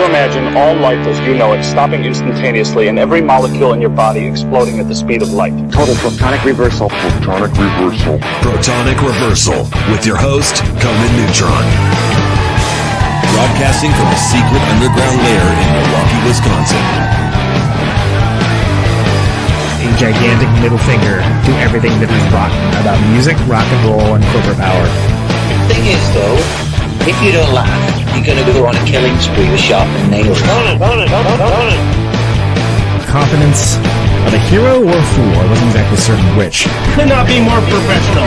to imagine all life as you know it stopping instantaneously and every molecule in your body exploding at the speed of light. Total protonic reversal. Protonic reversal. Protonic reversal with your host, Conan Neutron. Broadcasting from a secret underground lair in Milwaukee, Wisconsin. A gigantic middle finger to everything that is rock about music, rock and roll, and corporate power. The thing is, though, if you don't laugh, you're going to go on a killing spree with sharpened nails. Confidence of a hero or a fool. I wasn't exactly certain which. Could not be more professional.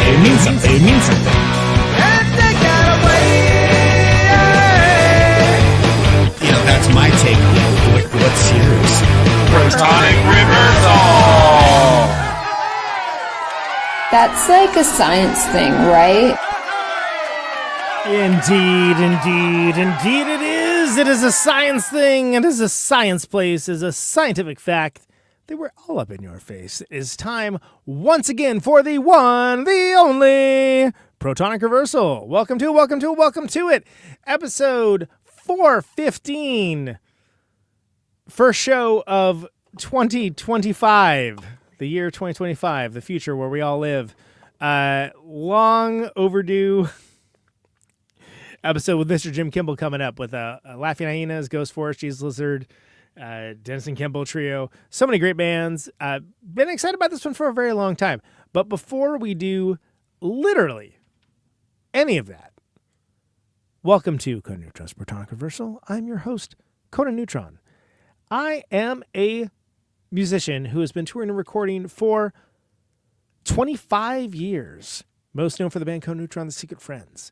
It means something. It means something. You know, that's my take on it. What's yours? Protonic reversal. That's like a science thing, right? Indeed it is. It is a science thing. It is a science place. It is a scientific fact. They were all up in your face. It is time once again for the one, the only Protonic Reversal. Welcome to it. Episode 415. First show of 2025. The year 2025. The future where we all live. Long overdue episode with Mr. Jim Kimball coming up with Laughing Hyenas, Ghost Force, Jesus Lizard, Denison-Kimball Trio. So many great bands. Been excited about this one for a very long time. But before we do literally any of that, welcome to Conan Neutron's Protonic Reversal. I'm your host, Conan Neutron. I am a musician who has been touring and recording for 25 years. Most known for the band Conan Neutron, The Secret Friends.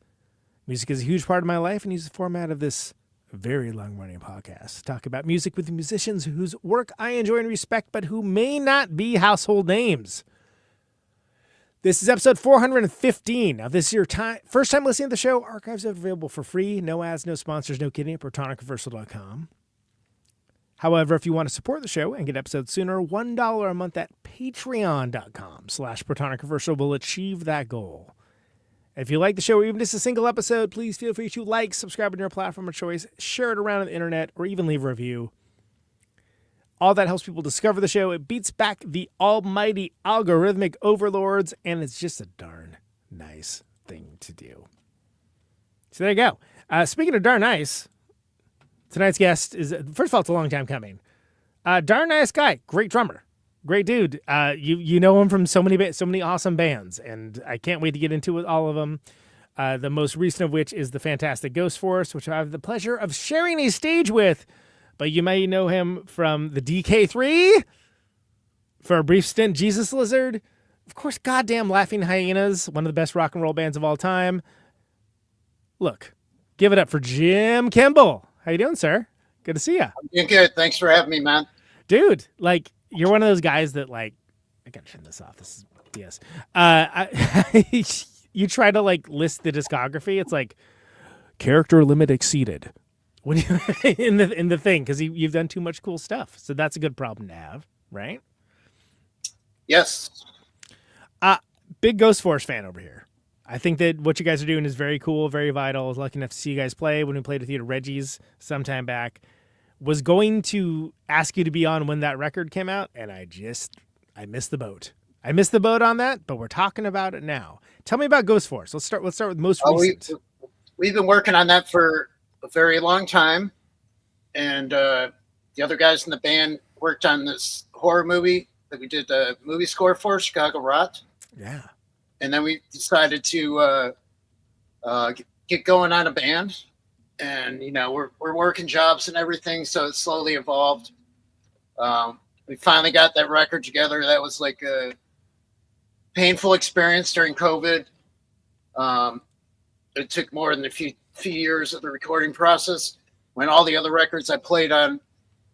Music is a huge part of my life and use the format of this very long-running podcast. Talk about music with musicians whose work I enjoy and respect, but who may not be household names. This is episode 415. Now, if this is your first time listening to the show, archives are available for free. No ads, no sponsors, no kidding at protonicreversal.com. However, if you want to support the show and get episodes sooner, $1 a month at patreon.com/protonicreversal will achieve that goal. If you like the show or even just a single episode, please feel free to like, subscribe on your platform of choice, share it around on the internet, or even leave a review. All that helps people discover the show. It beats back the almighty algorithmic overlords, and it's just a darn nice thing to do. So there you go. Speaking of darn nice, tonight's guest is, first of all, it's a long time coming. Darn nice guy, great drummer. Great dude. You know him from so many awesome bands, and I can't wait to get into all of them. The most recent of which is the fantastic Ghost Force, which I have the pleasure of sharing a stage with. But you may know him from the DK3, for a brief stint, Jesus Lizard, of course, goddamn Laughing Hyenas, one of the best rock and roll bands of all time. Look, give it up for Jim Kimball. How you doing, sir? Good to see you. I'm doing good. Thanks for having me, man. Dude, like, you're one of those guys that, like, I gotta turn this off. This is BS. You try to, like, list the discography. It's like character limit exceeded when you in the thing, because you've done too much cool stuff. So that's a good problem to have, right? Yes. Big Ghost Force fan over here. I think that what you guys are doing is very cool, very vital. I was lucky enough to see you guys play when we played with you at Reggie's sometime back. Was going to ask you to be on when that record came out, and I missed the boat. I missed the boat on that, but we're talking about it now. Tell me about Ghost Force. Let's start with most recent. We've been working on that for a very long time, and the other guys in the band worked on this horror movie that we did the movie score for, Chicago Rot. Yeah. And then we decided to get going on a band. And, you know, we're working jobs and everything, so it slowly evolved. We finally got that record together. That was like a painful experience during COVID. It took more than a few years of the recording process, when all the other records I played on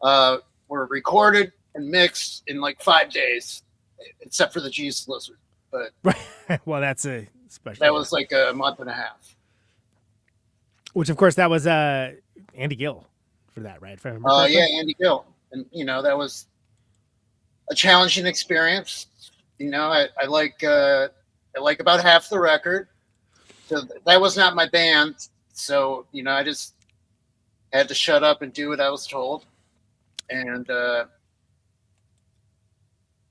were recorded and mixed in like 5 days, except for the Jesus Lizard. But well, that's a special. That was like a month and a half. Which, of course, that was Andy Gill for that, right? Yeah, Andy Gill. And, you know, that was a challenging experience. You know, I like like about half the record. So that was not my band. So, you know, I just had to shut up and do what I was told. And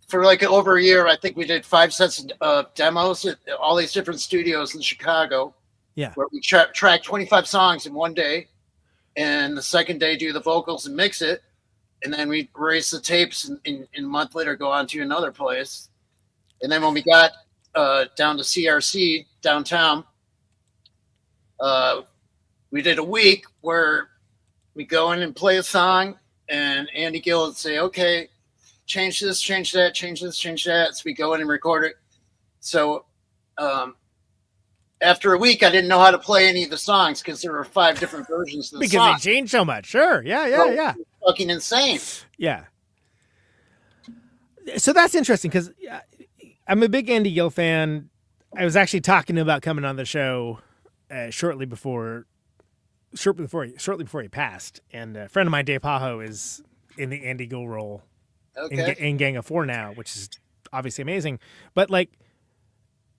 for like over a year, I think we did 5 sets of demos at all these different studios in Chicago. Yeah. Where we track 25 songs in one day. And the second day do the vocals and mix it. And then we erase the tapes and a month later go on to another place. And then when we got down to CRC downtown, we did a week where we go in and play a song, and Andy Gill would say, okay, change this, change that, change this, change that. So we go in and record it. So after a week, I didn't know how to play any of the songs because there were 5 different versions of the song. Because they changed so much. Sure. Yeah. Fucking insane. Yeah. So that's interesting because I'm a big Andy Gill fan. I was actually talking about coming on the show shortly before he passed, and a friend of mine, Dave Pajo, is in the Andy Gill role in Gang of Four now, which is obviously amazing. But like,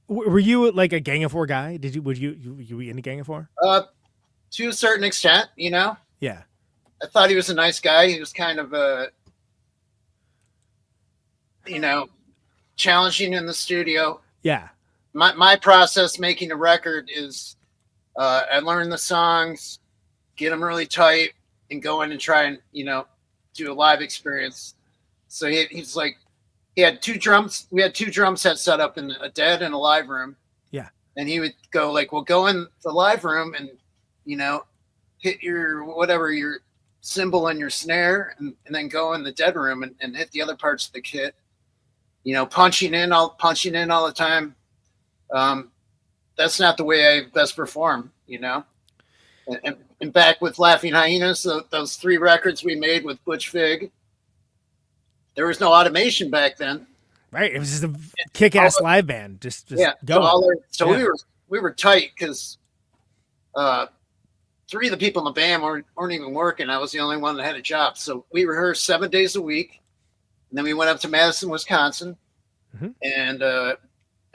were you like a Gang of Four guy? Were you into Gang of Four? To a certain extent, you know. Yeah. I thought he was a nice guy. He was kind of challenging in the studio. Yeah. My process making a record is I learn the songs, get them really tight, and go in and try and, do a live experience. So he's like, he had 2 drums. We had 2 drum sets set up in a dead and a live room. Yeah. And he would go like, well, go in the live room and, hit your cymbal and your snare and then go in the dead room and hit the other parts of the kit, punching in all the time. That's not the way I best perform, and back with Laughing Hyenas, those 3 records we made with Butch Vig, there was no automation back then. Right. It was just a kick-ass live band. Just go. So we were tight because 3 of the people in the band weren't even working. I was the only one that had a job. So we rehearsed 7 days a week. And then we went up to Madison, Wisconsin. Mm-hmm. And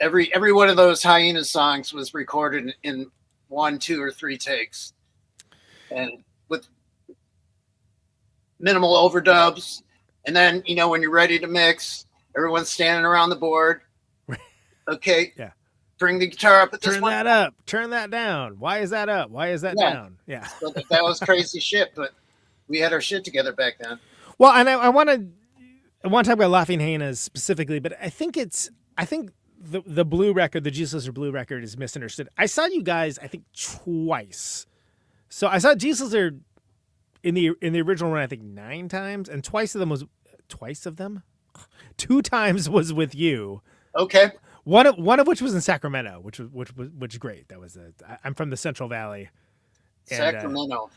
every one of those Hyenas songs was recorded in 1, 2, or 3 takes. And with minimal overdubs. And then, when you're ready to mix, everyone's standing around the board. Okay. Yeah. Bring the guitar up at this Turn one. that up. Turn that down. Why is that up? Why is that down? Yeah. So that was crazy shit, but we had our shit together back then. Well, and I want to talk about Laughing Hyenas specifically, but I think the Blue record, the Jesus or Blue record, is misunderstood. I saw you guys, I think, twice. So I saw Jesus or in the original run, I think 9 times, and 2 times was with you. Okay. One of which was in Sacramento, which was great. That was I'm from the Central Valley. Sacramento,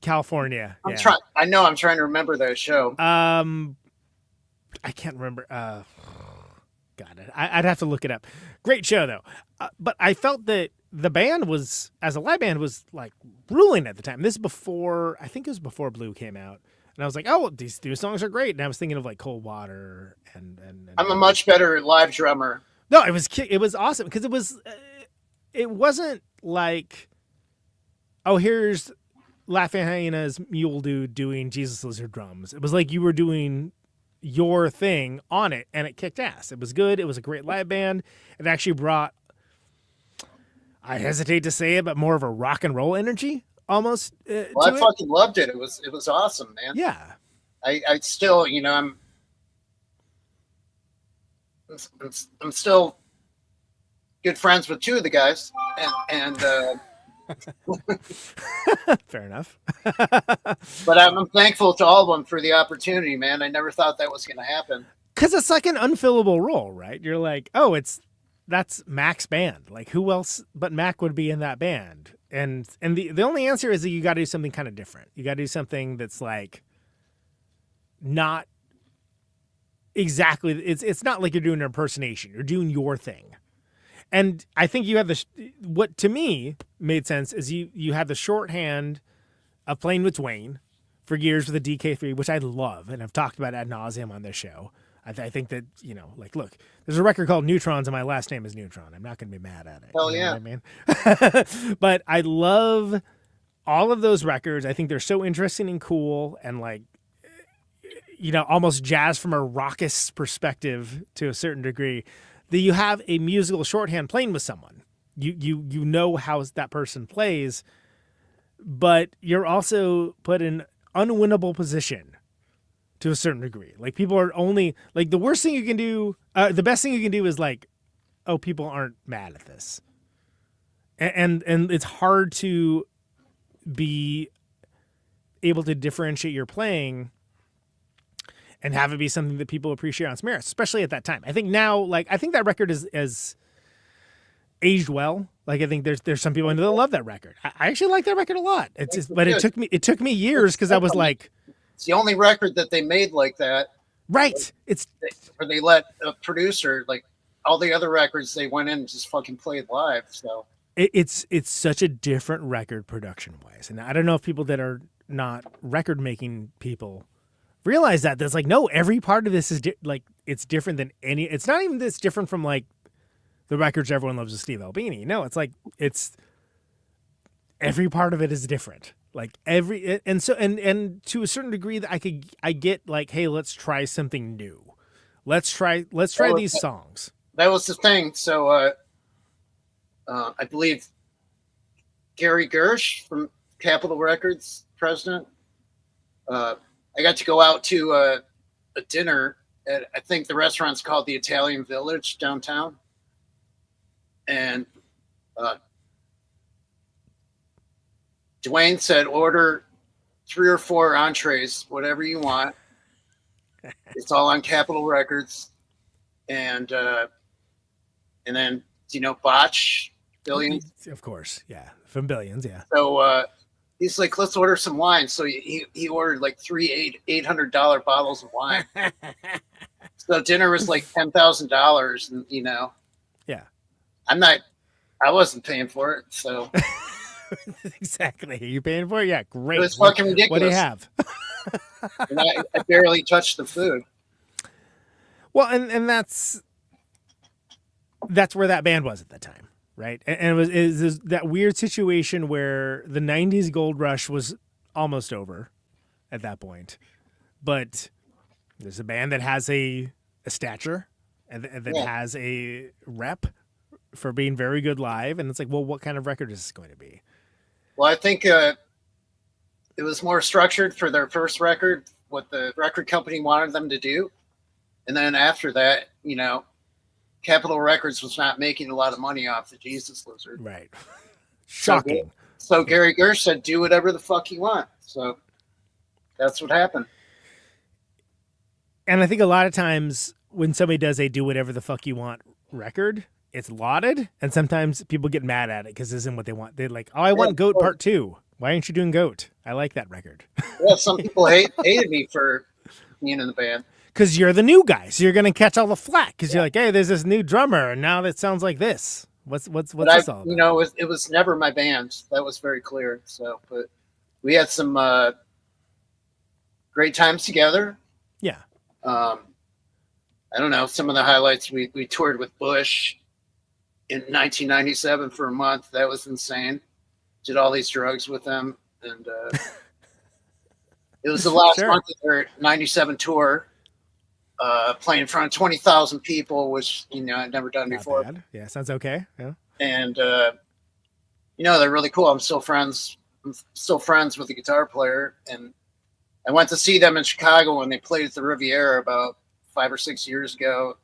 California. I'm trying to remember that show. I can't remember. God, I'd have to look it up. Great show though. But I felt that the band was, as a live band, was like ruling at the time. This is before, I think it was before Blue came out. And I was like, oh, these 2 songs are great. And I was thinking of like Cold Water and I'm a much better live drummer. No, it was awesome because it wasn't like, oh, here's Laughing Hyenas Mule Dude doing Jesus Lizard drums. It was like you were doing your thing on it, and it kicked ass. It was good. It was a great live band. It actually brought, I hesitate to say it, but more of a rock and roll energy almost. Well, I fucking loved it. It was awesome, man. Yeah. I still, I'm still good friends with 2 of the guys, and fair enough. But I'm thankful to all of them for the opportunity, man. I never thought that was going to happen. Because it's like an unfillable role, right? You're like, oh, that's Mac's band. Like, who else but Mac would be in that band? And the only answer is that you got to do something kind of different. You got to do something that's like not exactly. It's not like you're doing an impersonation. You're doing your thing. And I think you have what to me made sense is you have the shorthand of playing with Dwayne for years with the DK3, which I love and I've talked about ad nauseum on this show. I think that, like, look, there's a record called Neutrons and my last name is Neutron. I'm not going to be mad at it. Hell you know yeah. what I mean? But I love all of those records. I think they're so interesting and cool and like, almost jazz from a raucous perspective to a certain degree, that you have a musical shorthand playing with someone. You know how that person plays, but you're also put in unwinnable position to a certain degree. Like, people are only like, the worst thing you can do, the best thing you can do is like, oh, people aren't mad at this. And it's hard to be able to differentiate your playing and have it be something that people appreciate on its merits, especially at that time. I think now, like, I think that record is aged well. Like, I think there's some people that love that record. I actually like that record a lot. It's just, but it took me years because I was like, it's the only record that they made like that. Right. Where they let a producer, like, all the other records, they went in and just fucking played live. So it's such a different record production wise. And I don't know if people that are not record making people realize that. That's like, no, every part of this is it's different than any. It's not even this different from like the records everyone loves of Steve Albini. No, it's like, it's every part of it is different. Like and to a certain degree that I get like, hey, let's try something new. Let's try these songs. That was the thing. So I believe Gary Gersh from Capitol Records, president. I got to go out to a dinner at, I think the restaurant's called the Italian Village downtown. And Dwayne said, order 3 or 4 entrees, whatever you want. It's all on Capitol Records. And then, Botch, Billions. Of course. Yeah. From Billions. Yeah. So he's like, let's order some wine. So he ordered like 3 $800 bottles of wine. So dinner was like $10,000. And, yeah. I wasn't paying for it. So exactly. Are you paying for it? Yeah. Great. It was fucking ridiculous. What do you have? And I barely touched the food. Well, and that's where that band was at the time, right? And it was that weird situation where the 90s gold rush was almost over at that point. But there's a band that has a stature and that has a rep for being very good live. And it's like, well, what kind of record is this going to be? Well, I think it was more structured for their first record, what the record company wanted them to do. And then after that, Capitol Records was not making a lot of money off the Jesus Lizard. Right. Shocking. So Gary Gersh said, do whatever the fuck you want. So that's what happened. And I think a lot of times when somebody does a do whatever the fuck you want record, it's lauded. And sometimes people get mad at it because this isn't what they want. They're like, oh, I want Goat Part 2. Why aren't you doing Goat? I like that record. Yeah, some people hated me for being in the band. Because you're the new guy, so you're going to catch all the flack. Because you're like, hey, there's this new drummer, and now that sounds like this. What's this all about? It was never my band. That was very clear. So, but we had some great times together. Yeah. I don't know. Some of the highlights, we toured with Bush in 1997 for a month. That was insane. Did all these drugs with them, and it was the last month of their 97 tour. Playing in front of 20,000 people, which I'd never done before. Bad. Yeah, sounds okay. Yeah, and they're really cool. I'm still friends with the guitar player, and I went to see them in Chicago when they played at the Riviera about 5 or 6 years ago,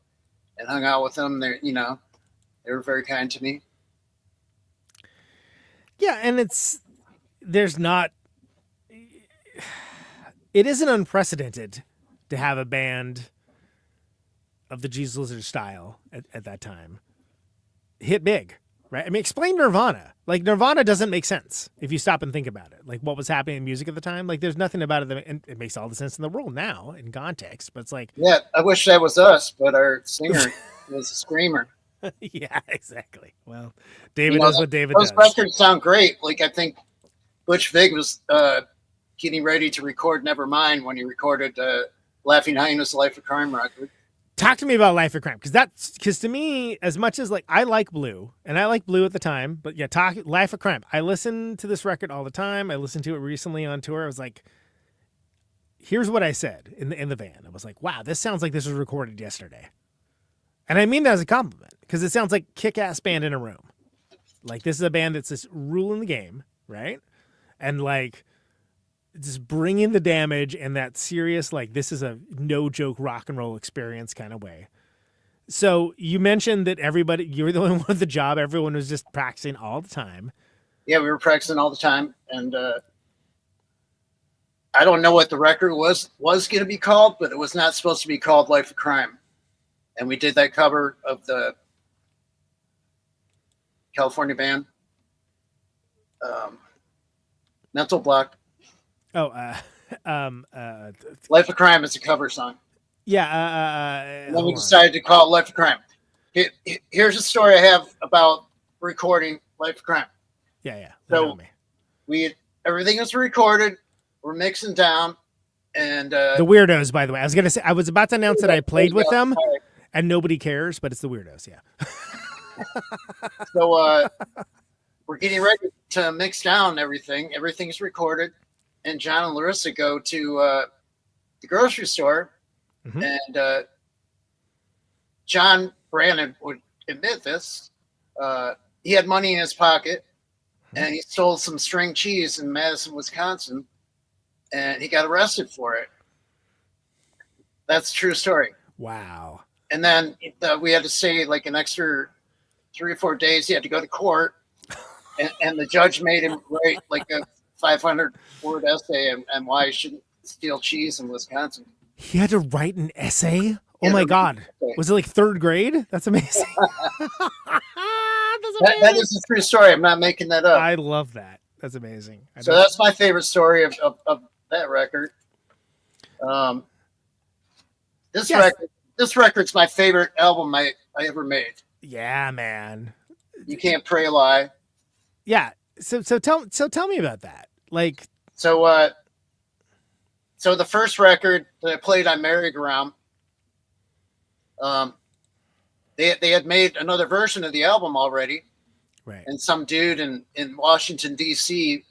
and hung out with them. They were very kind to me. Yeah, and it isn't unprecedented to have a band of the Jesus Lizard style at that time hit big, right? I mean, explain Nirvana. Like, Nirvana doesn't make sense if you stop and think about it. Like, what was happening in music at the time? Like, there's nothing about it that and it makes all the sense in the world now in context, but it's like, yeah, I wish that was us, but our singer was a screamer. Yeah, exactly. Well, David does what David does. Those records sound great. Like, I think Butch Vig was getting ready to record Nevermind when he recorded Laughing Hyenas' Life of Crime record. Talk to me about Life of Crime, because to me, as much as like I like Blue, and I like Blue at the time, but yeah, Life of Crime. I listen to this record all the time. I listened to it recently on tour. I was like, here's what I said in the van. I was like, wow, this sounds like this was recorded yesterday, and I mean that as a compliment because it sounds like kick-ass band in a room. Like this is a band that's just ruling the game, right? And like just bringing the damage and that serious, like this is a no joke rock and roll experience kind of way. So you mentioned that you were the only one with the job. Everyone was just practicing all the time. Yeah, we were practicing all the time. And I don't know what the record was going to be called, but it was not supposed to be called Life of Crime. And we did that cover of the California band, Mental Block. Oh, Life of Crime is a cover song. Yeah. And then we decided to call it Life of Crime. Here's a story I have about recording Life of Crime. Yeah. So everything was recorded. We're mixing down, and the Weirdos. By the way, I was about to announce that I played with them, and nobody cares, but it's the Weirdos. Yeah. So we're getting ready to mix down everything. Everything's recorded. And John and Larissa go to the grocery store, and John Brant would admit this. He had money in his pocket, and he stole some string cheese in Madison, Wisconsin, and he got arrested for it. That's a true story. Wow. And then we had to stay like an extra 3 or 4 days. He had to go to court, and the judge made him write like a 500-word essay and why he shouldn't steal cheese in Wisconsin. He had to write an essay? Oh my God. Was it like 3rd grade? That's amazing. That is a true story. I'm not making that up. I love that. That's amazing. So that's my favorite story of that record. This record's my favorite album I ever made. Yeah, man. You Can't Pray Lie. Yeah. So tell me about that. Like, so the first record that I played on Merry Go Round, they had made another version of the album already, right? And some dude in Washington D.C.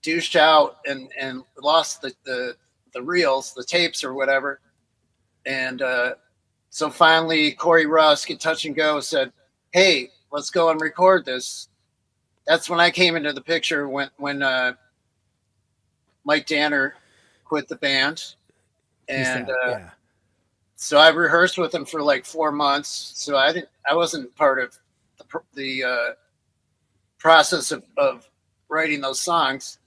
douched out and lost the reels, the tapes or whatever, and so finally Corey Rusk at Touch and Go said, "Hey, let's go and record this." That's when I came into the picture when Mike Danner quit the band, and so I rehearsed with him for like 4 months. So I wasn't part of the process of writing those songs.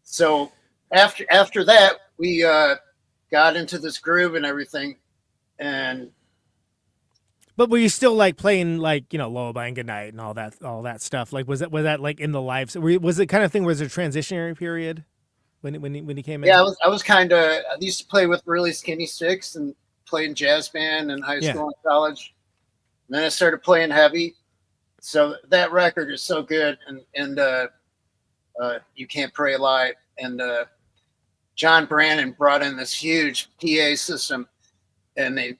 So after that, we got into this groove and everything, and. But were you still like playing like, you know, Lullaby and Goodnight and all that stuff? Like was that like in the live? Was it kind of thing? Was there a transitionary period when he came in? Yeah, I was kind of. I used to play with really skinny sticks and played in jazz band in high school and college. And then I started playing heavy. So that record is so good, and You Can't Pray Lie. And John Brandon brought in this huge PA system, and they.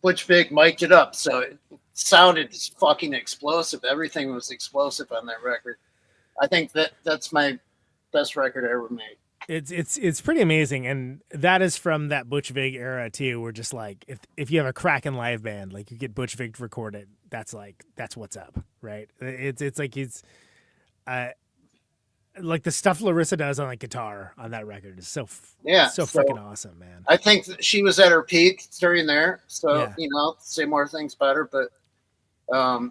Butch Vig mic'd it up, so it sounded fucking explosive. Everything was explosive on that record. I think that's my best record I ever made. It's pretty amazing, and that is from that Butch Vig era too. Where just like if you have a cracking live band, like you get Butch Vig to record it, that's what's up, right? It's like the stuff Larissa does on like guitar on that record is so freaking awesome, man. I think she was at her peak during there, so you know, say more things about her, but I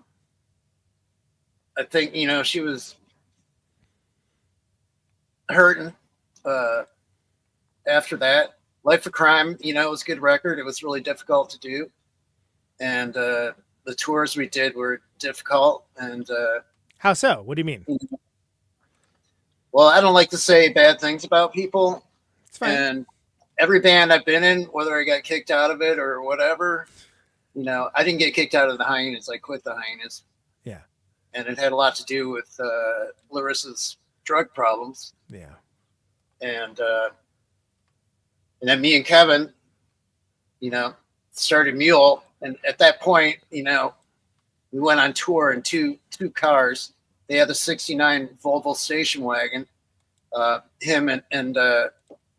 think, you know, she was hurting after that. Life of Crime, you know, it was a good record. It was really difficult to do, and the tours we did were difficult. And how so? What do you mean? Well, I don't like to say bad things about people. It's fine. And every band I've been in, whether I got kicked out of it or whatever, you know, I didn't get kicked out of the Hyenas. I quit the Hyenas. Yeah. And it had a lot to do with Larissa's drug problems. Yeah. And then me and Kevin started Mule. And at that point, we went on tour in two cars. They had the 69 Volvo station wagon. Him and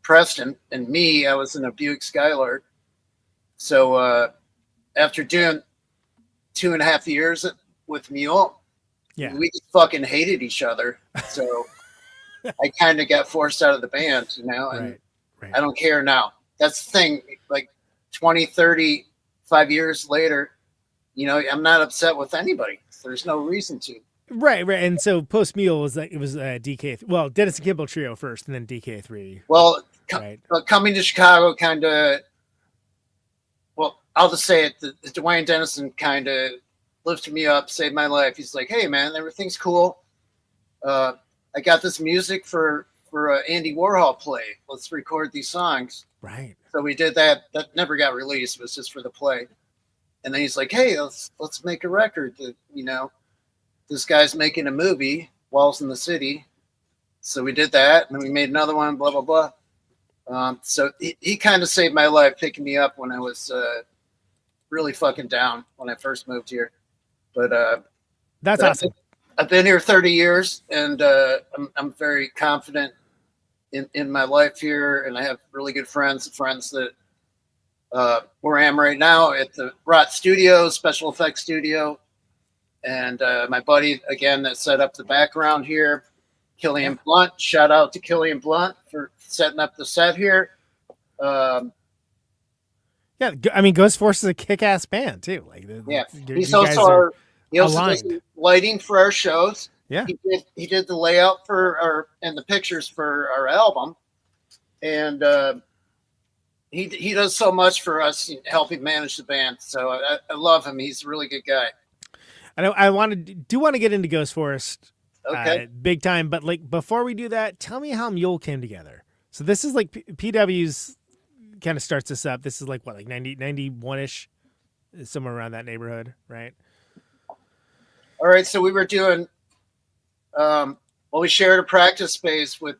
Preston and me, I was in a Buick Skylark. So after doing 2.5 years with Mule, we just fucking hated each other. So I kind of got forced out of the band, and Right. I don't care now. That's the thing. Like 20, 35 years later, I'm not upset with anybody. There's no reason to. Right. And so post Mule was DK. Well, Denison-Kimball Trio first, and then DK3. Well, right. Coming to Chicago kind of. Well, I'll just say it. The Dwayne Denison kind of lifted me up, saved my life. He's like, "Hey, man, everything's cool. I got this music for Andy Warhol play. Let's record these songs." Right. So we did that. That never got released. It was just for the play. And then he's like, "Hey, let's make a record. This guy's making a movie, Walls in the City." So we did that, and then we made another one. Blah blah blah. So he kind of saved my life, picking me up when I was really fucking down when I first moved here. But that's awesome. I've been here 30 years, and I'm very confident in my life here, and I have really good friends that where I am right now at the Rot Studio, Special Effects Studio, and my buddy again that set up the background here, Killian Blunt. Shout out to Killian Blunt for setting up the set here. Yeah, I mean, Ghost Force is a kick-ass band too. Like, he's also does lighting for our shows. Yeah, he did the layout for and the pictures for our album, and he does so much for us, helping manage the band. So I love him. He's a really good guy. I know. I want to get into Ghost Force, big time. But like before we do that, tell me how Mule came together. So this is like PW's kind of starts us up. This is like what, like 91-ish, somewhere around that neighborhood, right? All right. So we were doing. We shared a practice space with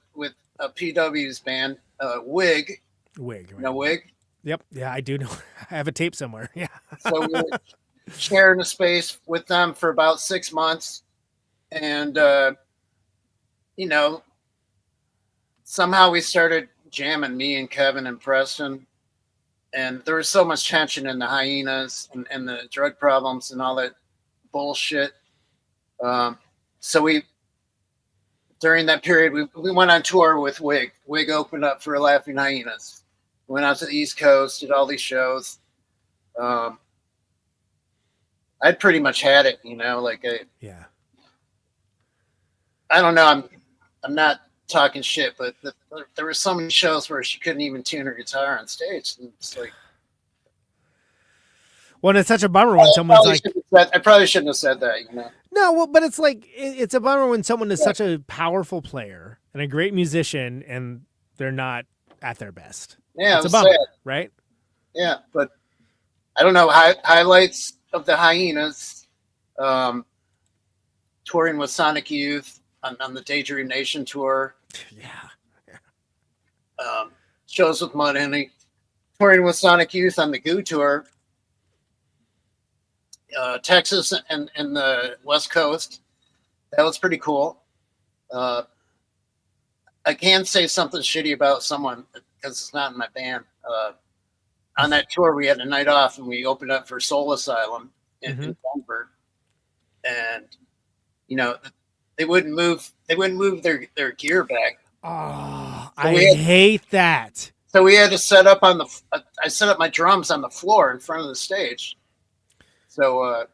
PW's band, Wig. Wig. Right? You know Wig? Yep. Yeah, I do know. I have a tape somewhere. Yeah. So we were sharing a space with them for about 6 months. And, somehow we started jamming, me and Kevin and Preston. And there was so much tension in the Hyenas and the drug problems and all that bullshit. So during that period, we went on tour with Wig. Wig opened up for Laughing Hyenas. Went out to the East Coast, did all these shows. I'd pretty much had it, I don't know. I'm not talking shit, but there were so many shows where she couldn't even tune her guitar on stage. And it's like, well, it's such a bummer when someone's like, I probably shouldn't have said that, No, well, but it's like, it's a bummer when someone is such a powerful player and a great musician and they're not at their best. Yeah, it's a bummer, right? Yeah, but I don't know. Highlights of the Hyenas, touring with Sonic Youth on the Daydream Nation tour. Yeah. Shows with Mudhoney, touring with Sonic Youth on the Goo tour. Texas and the West Coast. That was pretty cool. I can't say something shitty about someone because it's not in my band. On that tour, we had a night off and we opened up for Soul Asylum in Denver. And, they wouldn't move their gear back. Oh, so I hate that. So we had to set up I set up my drums on the floor in front of the stage. So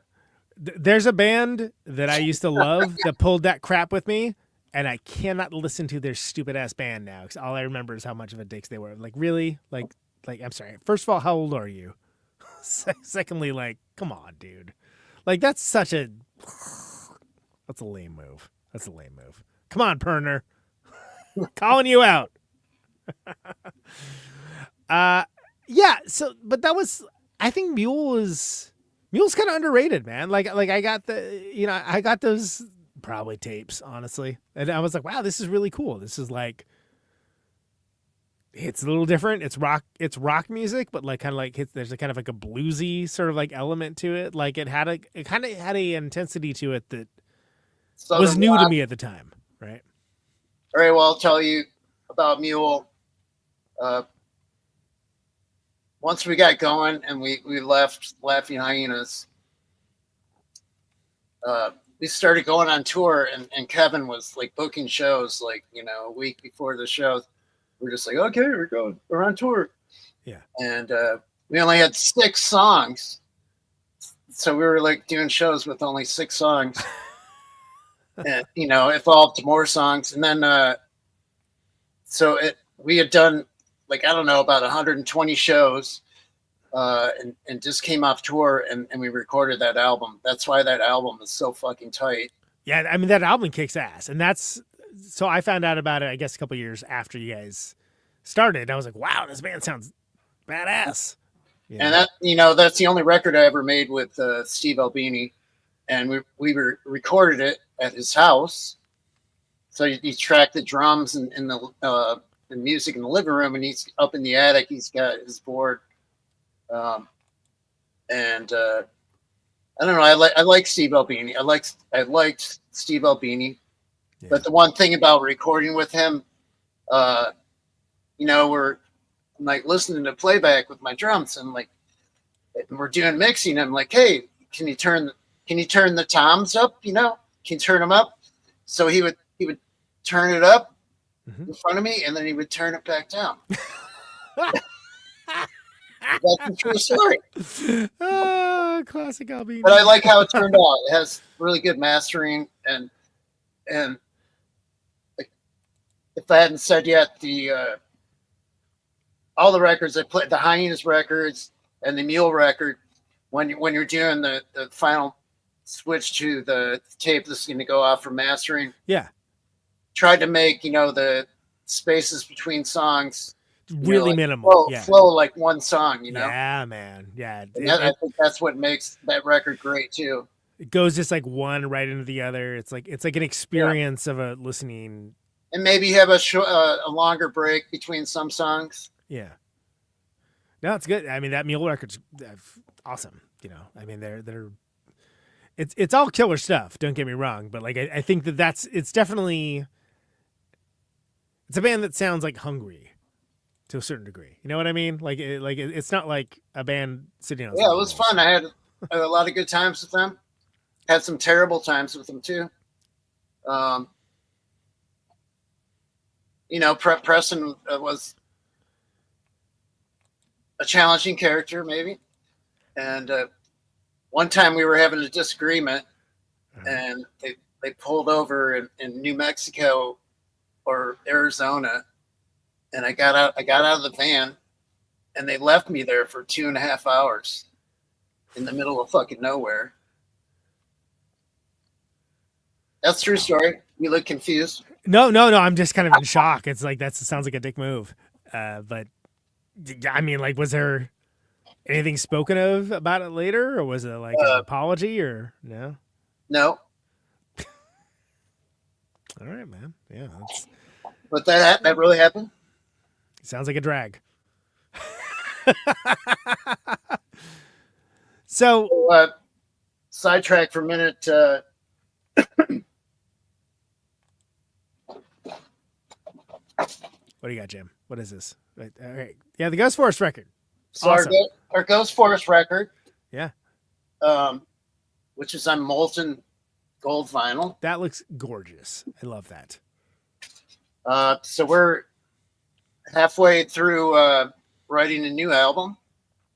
there's a band that I used to love that pulled that crap with me, and I cannot listen to their stupid ass band now because all I remember is how much of a dicks they were. Like, really? Like I'm sorry. First of all, how old are you? Secondly, like, come on, dude. Like, that's a lame move. That's a lame move. Come on, Perner. Calling you out. Yeah. So, but that was. I think Mule's kind of underrated, man. Like I got I got those probably tapes, honestly, and I was like, wow, this is really cool. This is like, It's a little different. It's rock music, but like kind of like there's a kind of like a bluesy sort of like element to it. Like it kind of had a intensity to it that was new to me at the time, right? All right, well, I'll tell you about Mule. Once we got going and we left Laughing Hyenas, we started going on tour, and Kevin was like booking shows like, a week before the show. We're just like, okay, we're on tour. Yeah. And we only had 6 songs. So we were like doing shows with only 6 songs. And, evolved to more songs. And then, we had done like, I don't know, about 120 shows, and just came off tour and we recorded that album. That's why that album is so fucking tight. Yeah. I mean, that album kicks ass. And so I found out about it, I guess, a couple years after you guys started. I was like, wow, this band sounds badass. Yeah. And that, that's the only record I ever made with Steve Albini. And we recorded it at his house. So he tracked the drums and the music in the living room, and he's up in the attic. He's got his board. I don't know. I like Steve Albini. I liked Steve Albini. Yeah. But the one thing about recording with him, we're like listening to playback with my drums, and like we're doing mixing. I'm like, hey, can you turn the toms up? Can you turn them up? So he would turn it up in front of me, and then he would turn it back down. That's a true story. Classic Albini. But I like how it turned out. It has really good mastering, and if I hadn't said yet, all the records I played, the Hyenas records and the Mule record, when you're doing the final switch to the tape that's going to go off for mastering, tried to make the spaces between songs really minimal, flow like one song, Yeah, man, yeah. I think that's what makes that record great too. It goes just like one right into the other. It's like an experience of a listening. And maybe have a longer break between some songs. Yeah. No, it's good. I mean, that Mule record's awesome. I mean, it's all killer stuff. Don't get me wrong, but like I think it's definitely it's a band that sounds like hungry to a certain degree. You know what I mean? Like it's not like a band sitting on. Yeah, it was fun. I had a lot of good times with them. Had some terrible times with them too. Preston was a challenging character, maybe. And one time we were having a disagreement, and they pulled over in New Mexico or Arizona, and I got out of the van, and they left me there for 2.5 hours in the middle of fucking nowhere. That's a true story. You look confused. No. I'm just kind of in shock. It's like sounds like a dick move. But I mean, like, was there anything spoken of about it later, or was it like an apology, or no? No. All right, man. Yeah, but that really happened. Sounds like a drag. So sidetrack for a minute. What do you got, Jim? What is this? Right, all right. Yeah, the Ghost Forest record. So awesome. our Ghost Forest record. Yeah. Which is on molten gold vinyl. That looks gorgeous. I love that. So we're halfway through writing a new album.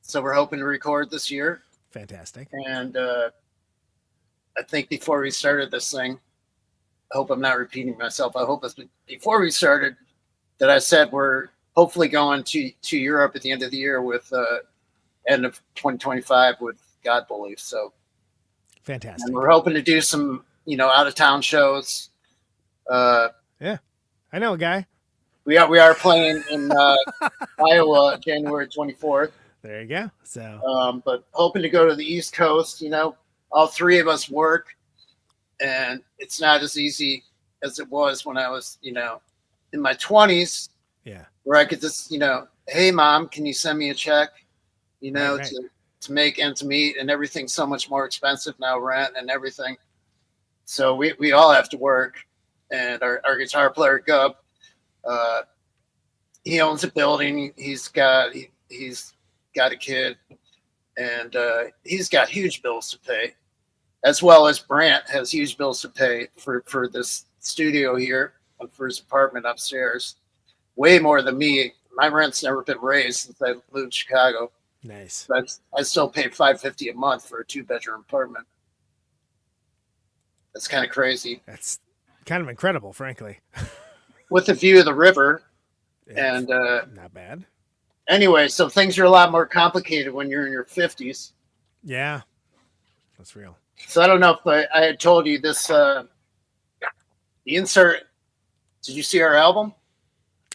So we're hoping to record this year. Fantastic. And I think before we started this thing, I hope I'm not repeating myself. I hope it's before we started that I said we're hopefully going to Europe at the end of the year with end of 2025 with God Belief. So fantastic. And we're hoping to do some, out of town shows. Yeah, I know a guy. We are playing in Iowa, January 24th. There you go. So, but hoping to go to the East Coast. All three of us work, and it's not as easy as it was when I was, in my 20s. Yeah. where I could just, hey mom, can you send me a check? Right. To make ends meet, and everything's so much more expensive now, rent and everything. So we all have to work. And our guitar player Gub, he owns a building. He's got a kid, and he's got huge bills to pay, as well as Brant has huge bills to pay for this studio here and for his apartment upstairs. Way more than me. My rent's never been raised since I moved to Chicago. Nice. But I still pay $550 a month for a 2-bedroom apartment. That's kind of crazy. That's kind of incredible, frankly. With the view of the river. And not bad. Anyway, so things are a lot more complicated when you're in your 50s. Yeah, that's real. So I don't know if I had told you this. The insert. Did you see our album?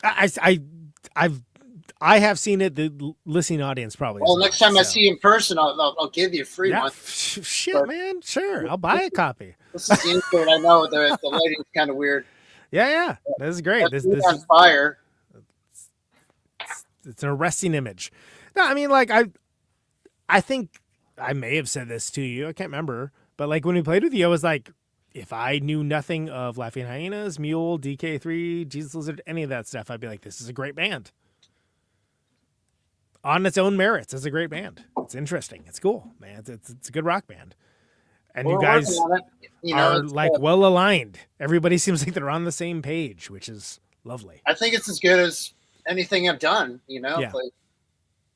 I have seen it. The listening audience probably. Well, next time I see you in person, I'll give you a free one. Shit, But man. Sure, I'll buy a copy. This is the insert. I know the lighting's kind of weird. Yeah. This is great. This on fire. It's an arresting image. No, I mean, I think I may have said this to you. I can't remember, but like when we played with you, I was like, if I knew nothing of Laughing Hyenas, Mule, DK3, Jesus Lizard, any of that stuff, I'd be like, this is a great band. On its own merits, it's a great band. It's interesting. It's cool, man. It's a good rock band. And you guys are well aligned. Everybody seems like they're on the same page, which is lovely. I think it's as good as anything I've done, Yeah.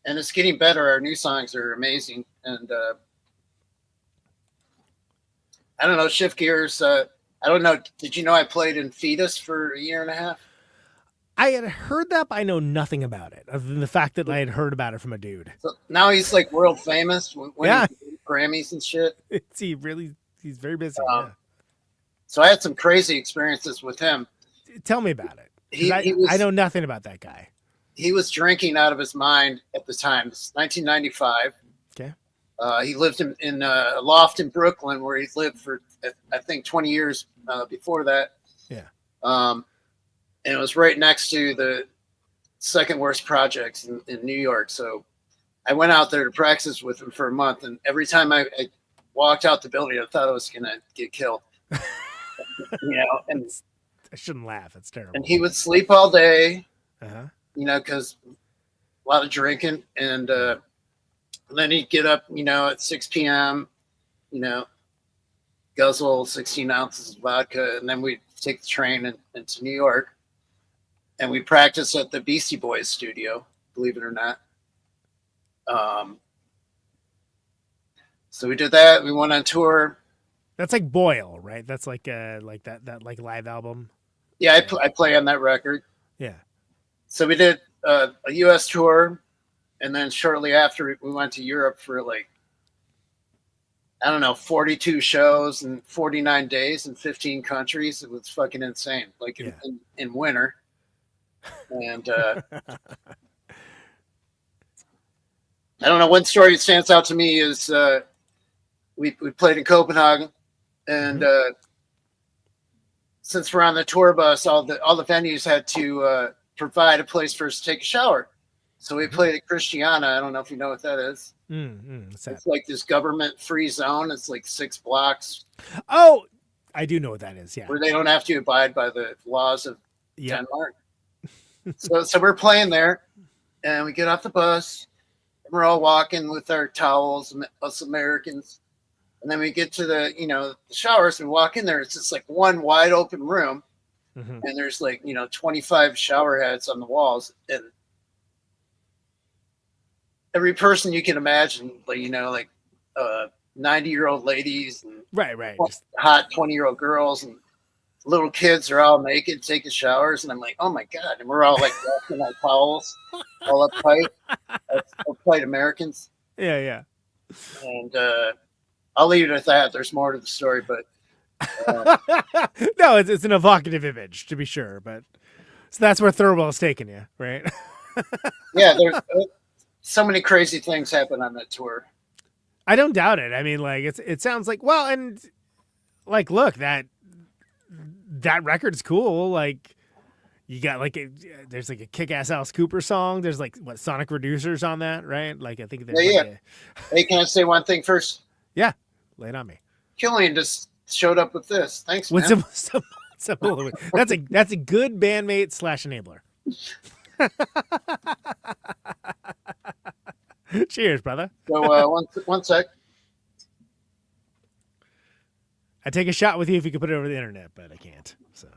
And it's getting better. Our new songs are amazing. And I don't know, shift gears. I don't know. Did you know I played in Fetus for a year and a half? I had heard that, but I know nothing about it, other than the fact that I had heard about it from a dude. So now he's like world famous, winning Grammys and shit. He's very busy. So I had some crazy experiences with him. Tell me about it. I know nothing about that guy. He was drinking out of his mind at the time. It's 1995. Okay. He lived in a loft in Brooklyn where he's lived for, I think, 20 years before that. Yeah. And it was right next to the second worst projects in New York. So I went out there to practice with him for a month. And every time I walked out the building, I thought I was going to get killed. And I shouldn't laugh. It's terrible. And he would sleep all day, uh-huh. Because a lot of drinking. And then he'd get up, at 6 p.m., guzzle 16 ounces of vodka. And then we'd take the train into New York. And we practiced at the Beastie Boys studio, believe it or not. So we did that. We went on tour. That's like Boyle, right? That's like that live album. Yeah, I play on that record. Yeah. So we did a U.S. tour, and then shortly after we went to Europe for 42 shows in 49 days in 15 countries. It was fucking insane. In winter. And I don't know, one story that stands out to me is we played in Copenhagen, and since we're on the tour bus, all the venues had to provide a place for us to take a shower. So we played at Christiana. I don't know if you know what that is. It's like this government-free zone. It's like 6 blocks. Oh, I do know what that is. Yeah, where they don't have to abide by the laws of Denmark. So we're playing there, and we get off the bus, and we're all walking with our towels, us Americans, and then we get to the showers and walk in there. It's just like one wide open room, and there's 25 shower heads on the walls, and every person you can imagine, 90-year-old ladies and right, hot 20-year-old girls and little kids are all naked taking showers, and I'm like, oh my god! And we're all wrapping our towels, all uptight Americans. Yeah. And I'll leave it at that. There's more to the story, but no, it's an evocative image to be sure. But so that's where Thirlwell's taking you, right? Yeah, there's so many crazy things happen on that tour. I don't doubt it. I mean, it sounds like look, that record's cool. You got like there's like a kick-ass Alice Cooper song. There's like what Sonic Reducers on that, right? Like I think there's Hey, can I say one thing first? Yeah, lay it on me. Killian just showed up with this. Thanks, man. That's a good bandmate / enabler. Cheers, brother. So one sec. I'd take a shot with you if you could put it over the internet, but I can't. So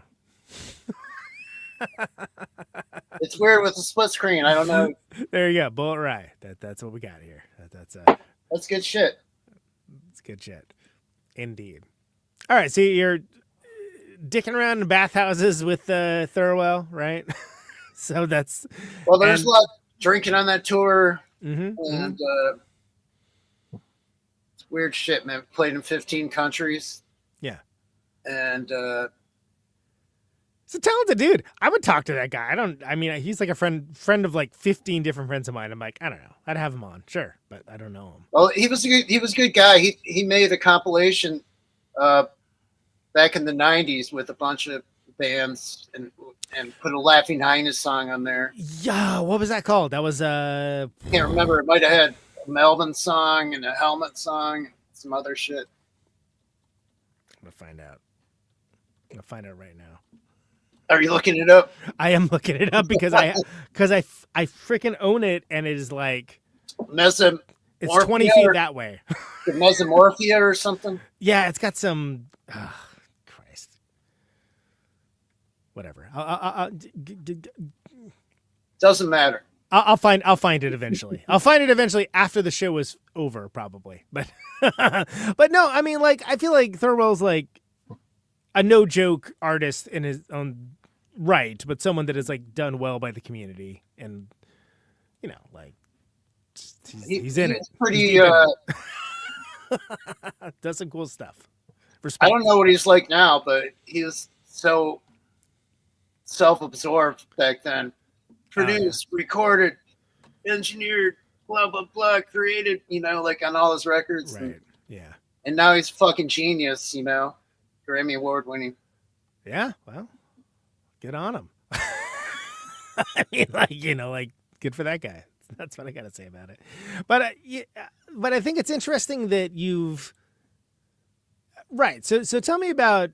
It's weird with the split screen. I don't know. there you go, bullet rye. That's what we got here. That's good shit. It's good shit, indeed. All right, so you're dicking around in bathhouses with Thirlwell, right? So that's there's a lot of drinking on that tour, and it's weird shit, man. Played in 15 countries. Yeah, and he's a talented dude. I would talk to that guy. I mean, he's like a friend of like 15 different friends of mine. I'm like, I don't know. I'd have him on, sure, but I don't know him. Well, he was a good guy. He made a compilation back in the 90s with a bunch of bands and put a Laughing Hyenas song on there. Yeah, what was that called? That was can't remember. It might have had a Melvin song and a Helmet song, some other shit. I'm gonna find out. I'm gonna find out right now. Are you looking it up? I am looking it up because I freaking own it, and it is like it's 20 feet that way. Mesomorphia or something. Yeah, it's got some. Christ. Whatever. Doesn't matter. I'll find it eventually. I'll find it eventually after the show is over, probably. But but no, I mean, like I feel like Thirlwell's like a no joke artist in his own right, but someone that is like done well by the community, and like he's in it. Pretty does some cool stuff. Respect. I don't know what he's like now, but he was so self-absorbed back then. Produced, recorded, engineered, blah blah blah, created, like on all his records. Right. Yeah. And now he's a fucking genius, Grammy Award winning. Yeah, well, good on him. I mean, like good for that guy. That's what I got to say about it. But I think it's interesting that you've right. So tell me about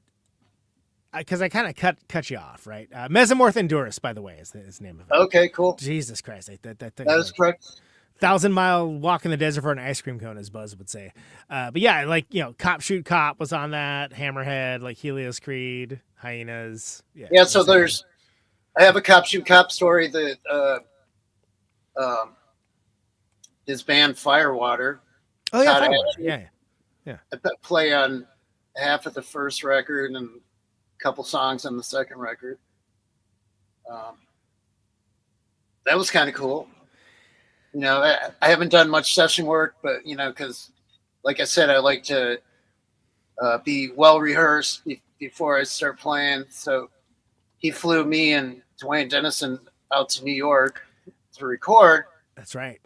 because I kind of cut you off, right? Mesomorph Endurus, by the way, is the name of it. Okay, cool. Jesus Christ, that is correct. 1,000-mile walk in the desert for an ice cream cone, as Buzz would say. But yeah, like Cop Shoot Cop was on that. Hammerhead, like Helios Creed, Hyenas. Yeah. So I have a Cop Shoot Cop story that his band Firewater. Oh yeah, Firewater. Yeah. I play on half of the first record and a couple songs on the second record. That was kind of cool. I haven't done much session work, but because, like I said, I like to be well rehearsed before I start playing. So he flew me and Dwayne Denison out to New York to record. That's right.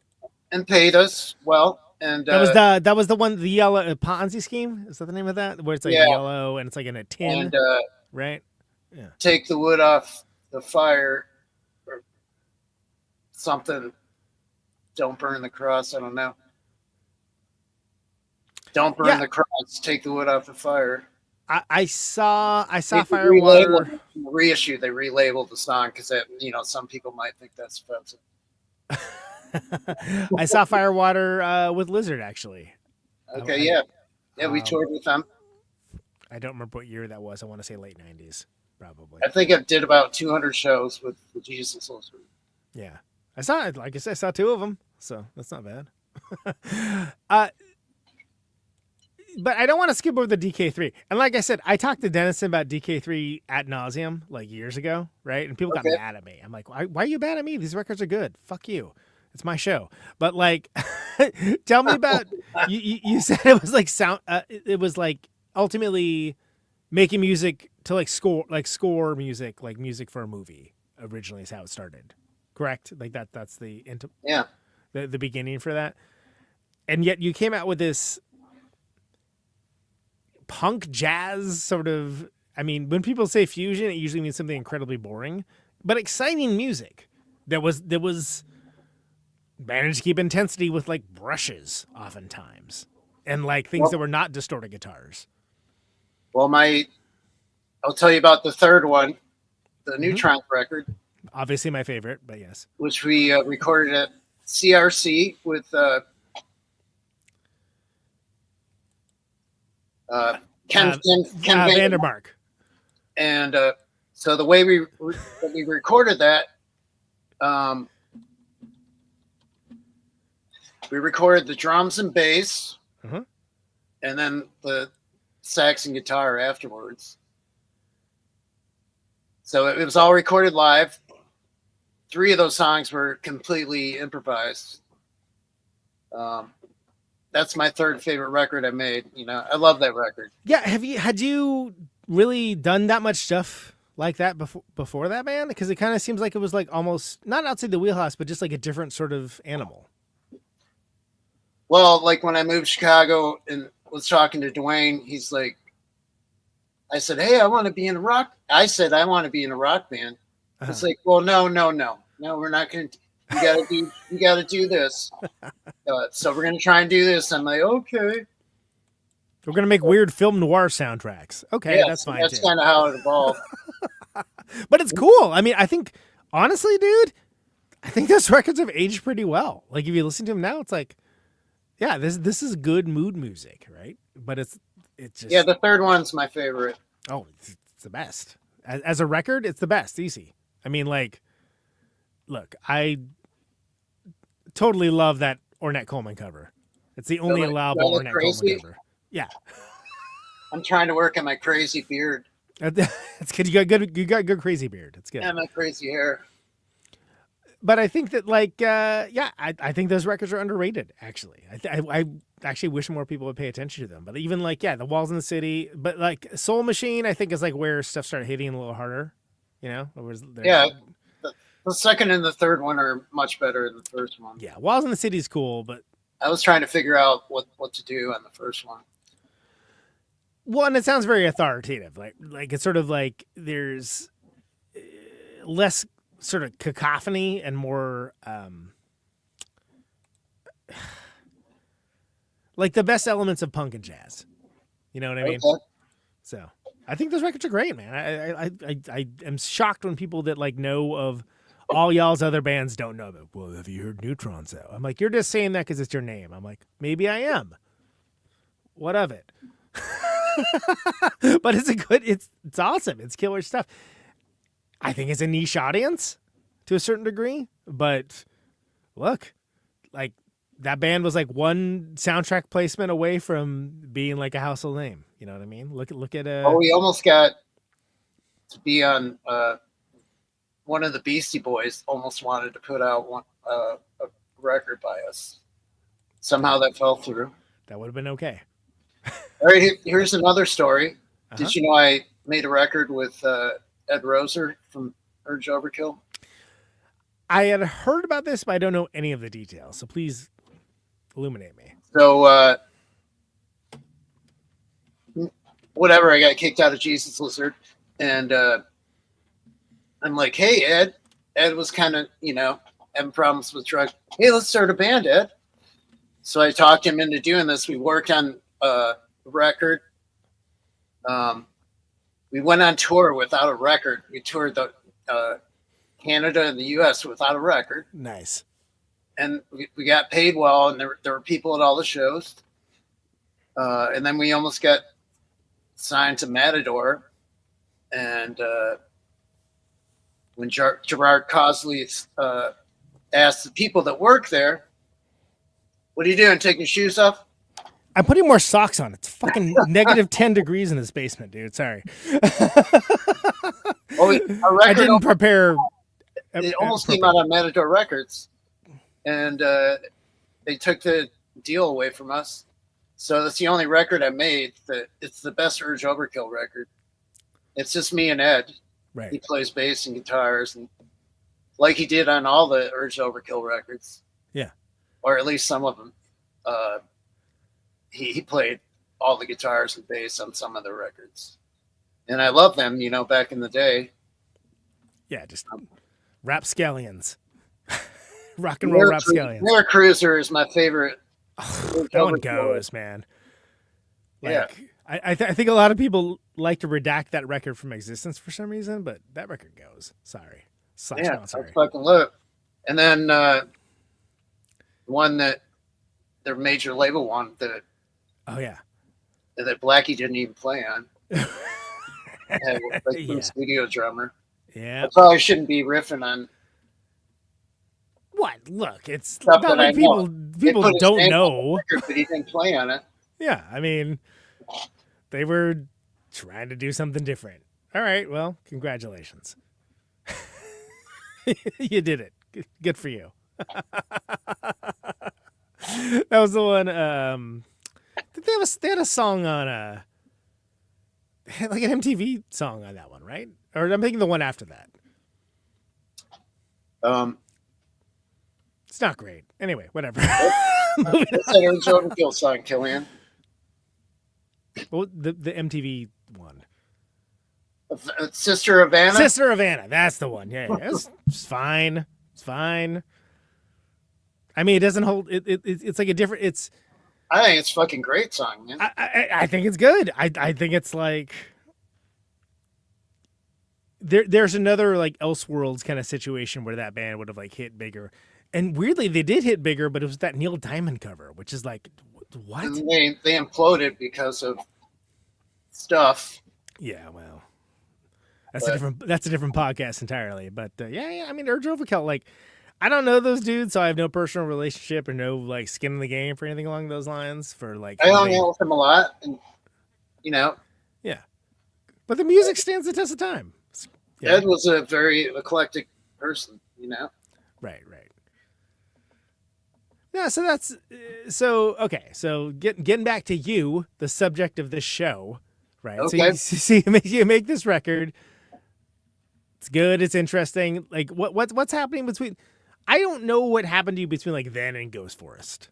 And paid us well. And that was the one, the yellow Ponzi scheme. Is that the name of that? Where it's like yellow and it's like in a tin, and, right? Yeah. Take the wood off the fire or something. Don't burn the cross. I don't know. Don't burn the cross. Take the wood off the fire. I saw Firewater reissue. They relabeled the song because some people might think that's offensive. I saw Firewater with Lizard actually. Okay, yeah, we toured with them. I don't remember what year that was. I want to say late 90s, probably. I think I did about 200 shows with Jesus Lizard. Yeah. I saw it. Like I said, I saw 2 of them, so that's not bad. But I don't want to skip over the DK3. And like I said, I talked to Denison about DK3 ad nauseum like years ago, right? And people got mad at me. I'm like, why are you mad at me? These records are good. Fuck you. It's my show. But like, tell me about. You said it was like sound. It was like ultimately making music to like score music, like music for a movie. Originally, is how it started. Correct? Like that's the the beginning for that. And yet you came out with this punk jazz sort of. I mean, when people say fusion, it usually means something incredibly boring. but exciting music that was managed to keep intensity with like brushes oftentimes and like things that were not distorted guitars. Well, I'll tell you about the third one, the Neutron record. Obviously my favorite, but yes. Which we recorded at CRC with Ken Vandermark. And so the way we recorded that, we recorded the drums and bass, and then the sax and guitar afterwards. So it was all recorded live. 3 of those songs were completely improvised. That's my third favorite record I made. You know, I love that record. Yeah, had you really done that much stuff like that before that, man? Because it kind of seems like it was like almost not outside the wheelhouse, but just like a different sort of animal. Well, like when I moved to Chicago and was talking to Dwayne, he's like, I said, "Hey, I want to be in a rock." I said, "I want to be in a rock band." It's like, well, no, we're not going to. You got to do this. So we're going to try and do this. I'm like, okay. We're going to make weird film noir soundtracks. Okay, yeah, that's fine. That's kind of how it evolved. But it's cool. I mean, I think, honestly, dude, I think those records have aged pretty well. Like, if you listen to them now, it's like, yeah, this is good mood music, right? But it's just... Yeah, the third one's my favorite. Oh, it's the best. As a record, it's the best. Easy. I mean, like, look, I totally love that Ornette Coleman cover. It's the only allowable Ornette Coleman cover. Yeah. I'm trying to work on my crazy beard. It's good. You got good crazy beard. It's good. Yeah, my crazy hair. But I think that, like, I think those records are underrated, actually. I actually wish more people would pay attention to them. But even, like, The Walls in the City, but, like, Soul Machine, I think, is, like, where stuff started hitting a little harder, you know? Yeah, the second and the third one are much better than the first one. Yeah, Walls in the City is cool, but... I was trying to figure out what to do on the first one. Well, and it sounds very authoritative. Like it's sort of like there's less sort of cacophony and more like the best elements of punk and jazz. You know what I mean? Okay. So I think those records are great, man. I am shocked when people that like know of all y'all's other bands don't know them. Well, have you heard Neutron? So I'm like, you're just saying that because it's your name. I'm like, maybe I am. What of it? But it's awesome. It's killer stuff. I think it's a niche audience to a certain degree, but look, like that band was like one soundtrack placement away from being like a household name. You know what I mean? Look at we almost got to be on one of the Beastie Boys almost wanted to put out a record by us. Somehow that fell through. That would have been okay. All right, here's another story. Did you know I made a record with Ed Roessler from Urge Overkill? I had heard about this, but I don't know any of the details. So please illuminate me. So, whatever, I got kicked out of Jesus Lizard. And I'm like, hey, Ed. Ed was kind of, having problems with drugs. Hey, let's start a band, Ed. So I talked him into doing this. We worked on record. We went on tour without a record. We toured the Canada and the US without a record. Nice. And we got paid well, and there were people at all the shows. And then we almost got signed to Matador. And when Gerard Cosley asked the people that work there, "What are you doing? Taking your shoes off?" I'm putting more socks on. It's fucking negative 10 degrees in this basement, dude. Sorry. I didn't prepare. It almost came out on Matador Records, and they took the deal away from us. So that's the only record I made. It's the best Urge Overkill record. It's just me and Ed. Right. He plays bass and guitars, and like he did on all the Urge Overkill records. Yeah. Or at least some of them. He played all the guitars and bass on some of the records. And I love them, back in the day. Yeah, just rapscallions. Rock and roll rapscallions. Mirror Cruiser is my favorite. That one goes, man. Like, I think a lot of people like to redact that record from existence for some reason, but that record goes. Sorry. Yeah, Not sorry. I fucking love it. And then one that their major label one that Blackie didn't even play on. Had, like, studio drummer. Yeah. I probably shouldn't be riffing on. What? Look, it's stuff not that like people don't know. Record, but he didn't play on it. Yeah, I mean, they were trying to do something different. All right, well, congratulations. You did it. Good for you. That was the one. They had a song on like an MTV song on that one, right? Or I'm thinking the one after that. It's not great. Anyway, whattever. What's that Urge Overkill song, Killian? Well, the MTV one. Sister of Anna? Sister of Anna. That's the one. Yeah. It's fine. It's fine. I mean, it doesn't hold. It's like a different. I think it's a fucking great song, man. I think it's good. I think it's like there's another like Elseworlds kind of situation where that band would have like hit bigger, and weirdly they did hit bigger, but it was that Neil Diamond cover, which is like what? And they imploded because of stuff. Yeah, well, that's a different podcast entirely. But yeah. I mean, Urge Overkill, like. I don't know those dudes, so I have no personal relationship or no like skin in the game for anything along those lines. For like, I hung out with them a lot, and yeah. But the music stands the test of time. Yeah. Ed was a very eclectic person, Right. Yeah, so that's okay. So getting back to you, the subject of this show, right? Okay. So you make this record. It's good. It's interesting. Like what's happening between? I don't know what happened to you between like then and Ghost Forest.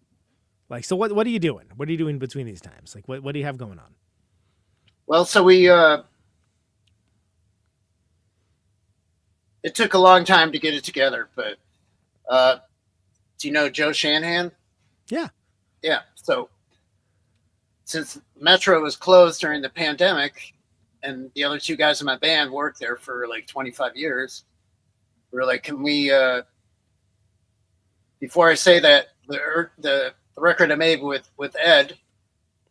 Like, so what are you doing? What are you doing between these times? Like, what do you have going on? Well, so we it took a long time to get it together, but do you know Joe Shanahan? Yeah. So since Metro was closed during the pandemic, and the other two guys in my band worked there for like 25 years, we were like, can we? Before I say that, the record I made with Ed,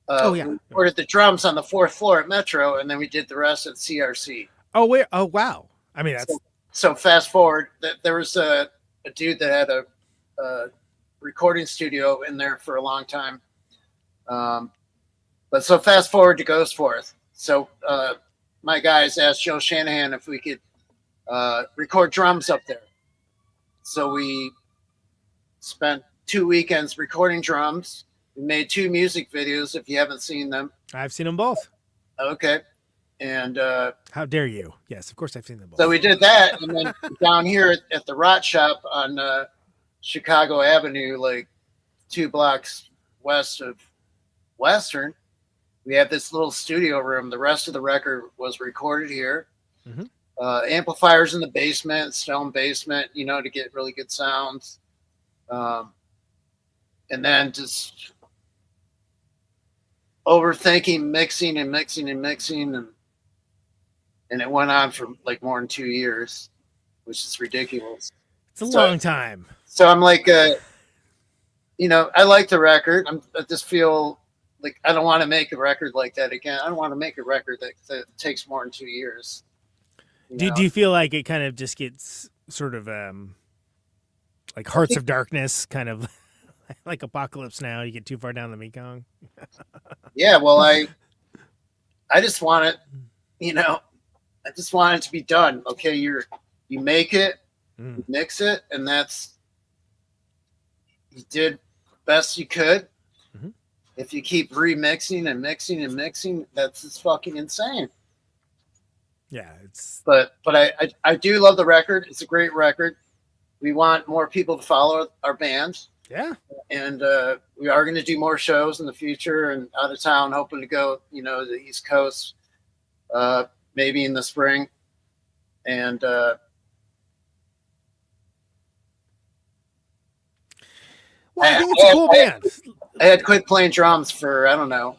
we recorded the drums on the 4th floor at Metro, and then we did the rest at CRC. Oh, where? Oh, wow. I mean, that's so fast forward. There was a dude that had a recording studio in there for a long time. But so fast forward to Ghost Forest. So my guys asked Joe Shanahan if we could record drums up there. So we spent 2 weekends recording drums. We made 2 music videos. If you haven't seen them, I've seen them both. Okay. And how dare you? Yes, of course I've seen them both. So we did that, and then down here at the Rot Shop on Chicago Avenue, like 2 blocks west of Western, we have this little studio room. The rest of the record was recorded here. Mm-hmm. Amplifiers in the basement, stone basement, to get really good sounds. And then just overthinking, mixing, and it went on for like more than 2 years, which is ridiculous. It's a long time. So I'm like, I like the record. I just feel like I don't want to make a record like that again. I don't want to make a record that takes more than 2 years. Do you feel like it kind of just gets sort of like Hearts of Darkness, kind of like Apocalypse Now? You get too far down the Mekong. Yeah, well, I just want it, I just want it to be done. Okay, you make it, you mix it, and you did the best you could. Mm-hmm. If you keep remixing and mixing, that's just fucking insane. Yeah, but I do love the record. It's a great record. We want more people to follow our band. Yeah. And we are going to do more shows in the future and out of town, hoping to go, to the East Coast, maybe in the spring. And Well, I think it's a cool band. I had quit playing drums for, I don't know,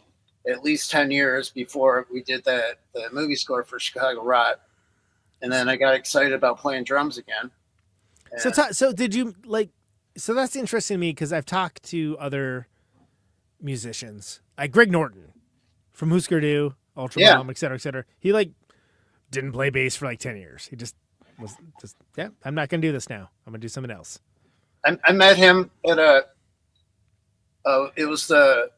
at least 10 years before we did the movie score for Chicago Rot. And then I got excited about playing drums again. So did you like? So that's interesting to me because I've talked to other musicians, like Greg Norton from Husker Du, Ultra Bomb, et cetera. He like didn't play bass for like 10 years. He just was I'm not going to do this now. I'm going to do something else. I met him at it was the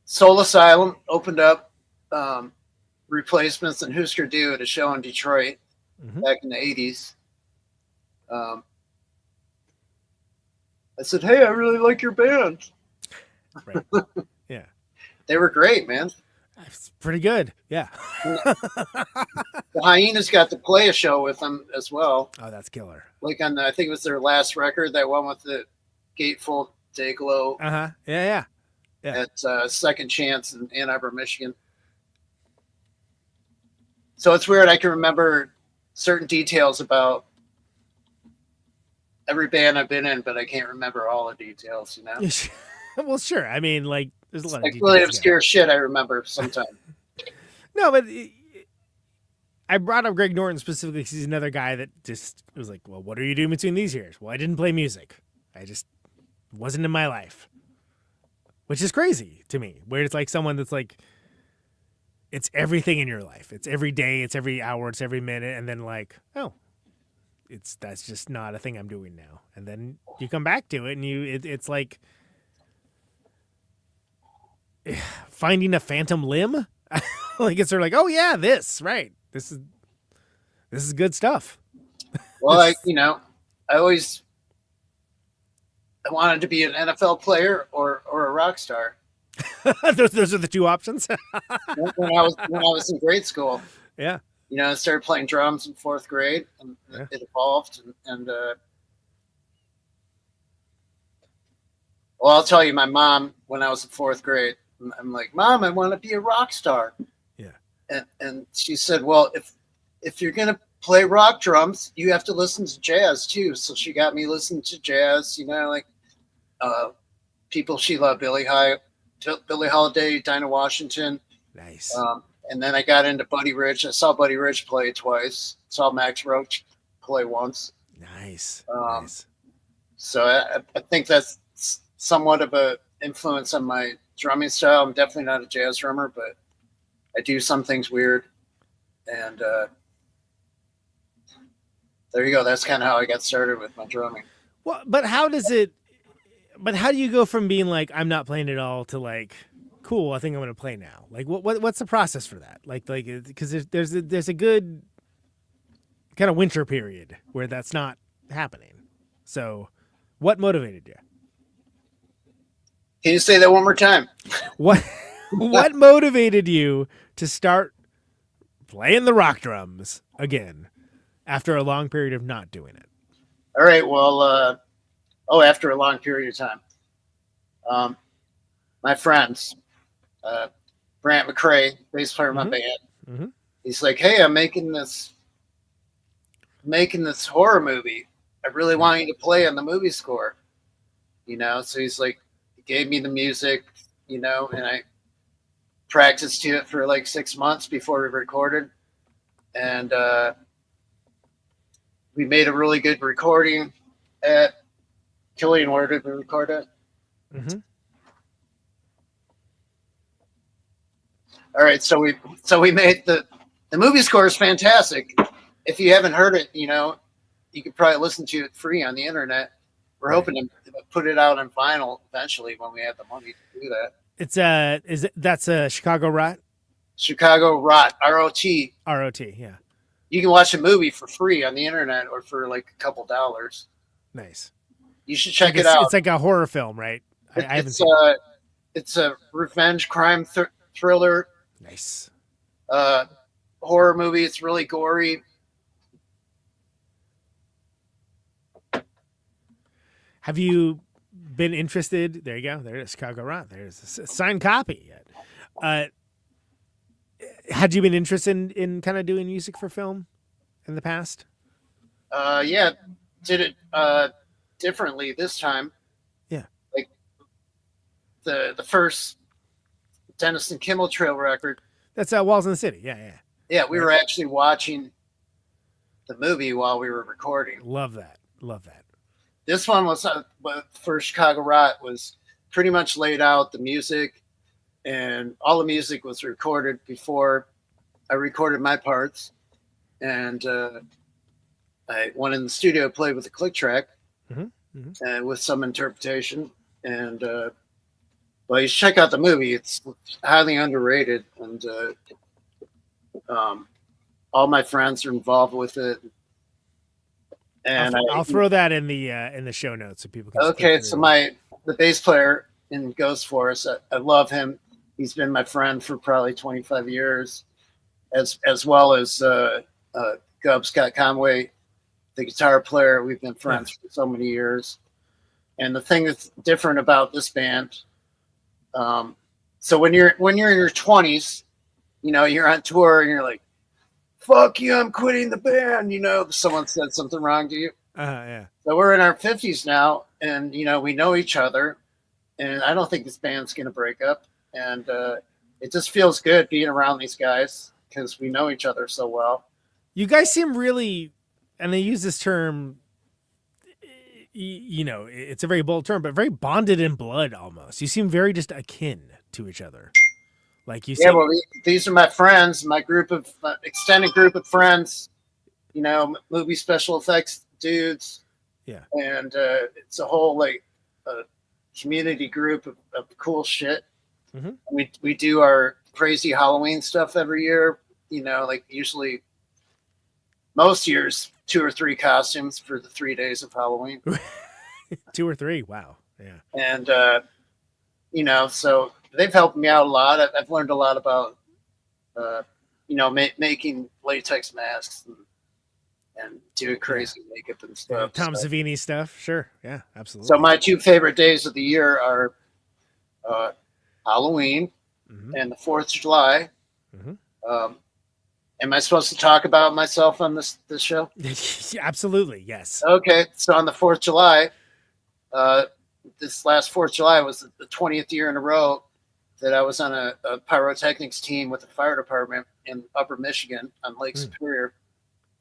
Soul Asylum opened up Replacements and Husker Du at a show in Detroit back in the 80s. I said, "Hey, I really like your band." Right. Yeah. They were great, man. It's pretty good. Yeah. The Hyenas got to play a show with them as well. Oh, that's killer. Like on I think it was their last record, that one with the Gatefold Dayglow. Yeah. At Second Chance in Ann Arbor, Michigan. So it's weird. I can remember certain details about every band I've been in, but I can't remember all the details, you know? Well, sure. I mean, like, there's a lot of like details. Really obscure shit I remember sometimes. No, but I brought up Greg Norton specifically because he's another guy that just was like, well, what are you doing between these years? Well, I didn't play music. I just wasn't in my life. Which is crazy to me, where it's like someone that's like, it's everything in your life. It's every day, it's every hour, it's every minute. And then like, oh, that's just not a thing I'm doing now. And then you come back to it and it's like finding a phantom limb. Like it's sort of like, oh yeah, this, right. This is good stuff. Well, I wanted to be an NFL player or a rock star. those are the two options. when I was in grade school. Yeah. You know, I started playing drums in 4th grade, and it evolved. And well, I'll tell you, my mom, when I was in 4th grade, I'm like, "Mom, I want to be a rock star." Yeah. And she said, "Well, if you're gonna play rock drums, you have to listen to jazz too." So she got me listening to jazz. You know, like people she loved, Billie Holiday, Dinah Washington. Nice. And then I got into Buddy Rich. I saw Buddy Rich play twice. Saw Max Roach play once. Nice. Nice. So I think that's somewhat of a influence on my drumming style. I'm definitely not a jazz drummer, but I do some things weird. And there you go. That's kind of how I got started with my drumming. Well, but how do you go from being like, I'm not playing at all to like, cool, I think I'm going to play now? Like, what's the process for that? Like, because there's a good kind of winter period where that's not happening. So, what motivated you? Can you say that one more time? What motivated you to start playing the rock drums again after a long period of not doing it? All right. Well, after a long period of time, my friends. Brant McCrea, bass player of my band. He's like, "Hey, I'm making this horror movie. I really want you to play on the movie score." You know, so he's like, he gave me the music, you know, and I practiced to it for like 6 months before we recorded, and we made a really good recording at Killian. Where did we record it? All right, so we made the movie score is fantastic. If you haven't heard it, you know, you could probably listen to it free on the internet. We're hoping to put it out on vinyl eventually when we have the money to do that. That's a Chicago Rot? Chicago Rot, ROT. ROT, yeah. You can watch a movie for free on the internet or for like a couple dollars. Nice. You should check it out. It's like a horror film, right? I haven't seen it. It's a revenge crime thriller. Nice. Horror movie. It's really gory. Have you been interested? There you go. There's Chicago Rot. There's a signed copy. Had you been interested in kind of doing music for film in the past? Yeah. Did differently this time. Yeah. Like the first Denison-Kimball Trio record. That's Walls in the City. Yeah, yeah. Yeah, we were actually watching the movie while we were recording. Love that. Love that. This one was for Chicago Rot was pretty much laid out, the music, and all the music was recorded before I recorded my parts. And I went in the studio, played with the click track with some interpretation. And well, you should check out the movie. It's highly underrated, and all my friends are involved with it. And I'll throw that in the show notes so people can. Okay, so the bass player in Ghost Force, I love him. He's been my friend for probably 25 years, as well as Scott Conway, the guitar player. We've been friends for so many years. And the thing that's different about this band, so when you're in your 20s, you know, you're on tour and you're like, fuck you, I'm quitting the band. You know, someone said something wrong to you. Yeah. So we're in our 50s now, and, you know, we know each other, and I don't think this band's going to break up. And it just feels good being around these guys because we know each other so well. You guys seem really, and they use this term, you know, it's a very bold term, but very bonded in blood almost. You seem very just akin to each other. Like you said. Yeah, well, these are my friends, my extended group of friends, you know, movie special effects dudes. Yeah. And it's a whole like community group of cool shit. We do our crazy Halloween stuff every year, you know, like usually most years 2 or 3 costumes for the 3 days of Halloween. 2 or 3. Wow. Yeah. And, you know, so they've helped me out a lot. I've learned a lot about, you know, making latex masks and doing crazy makeup and stuff. Tom Savini stuff. Sure. Yeah, absolutely. So my 2 favorite days of the year are Halloween and the 4th of July. Am I supposed to talk about myself on this show? Absolutely, yes. Okay, so on the 4th of July, this last 4th of July was the 20th year in a row that I was on a pyrotechnics team with the fire department in Upper Michigan on Lake Superior.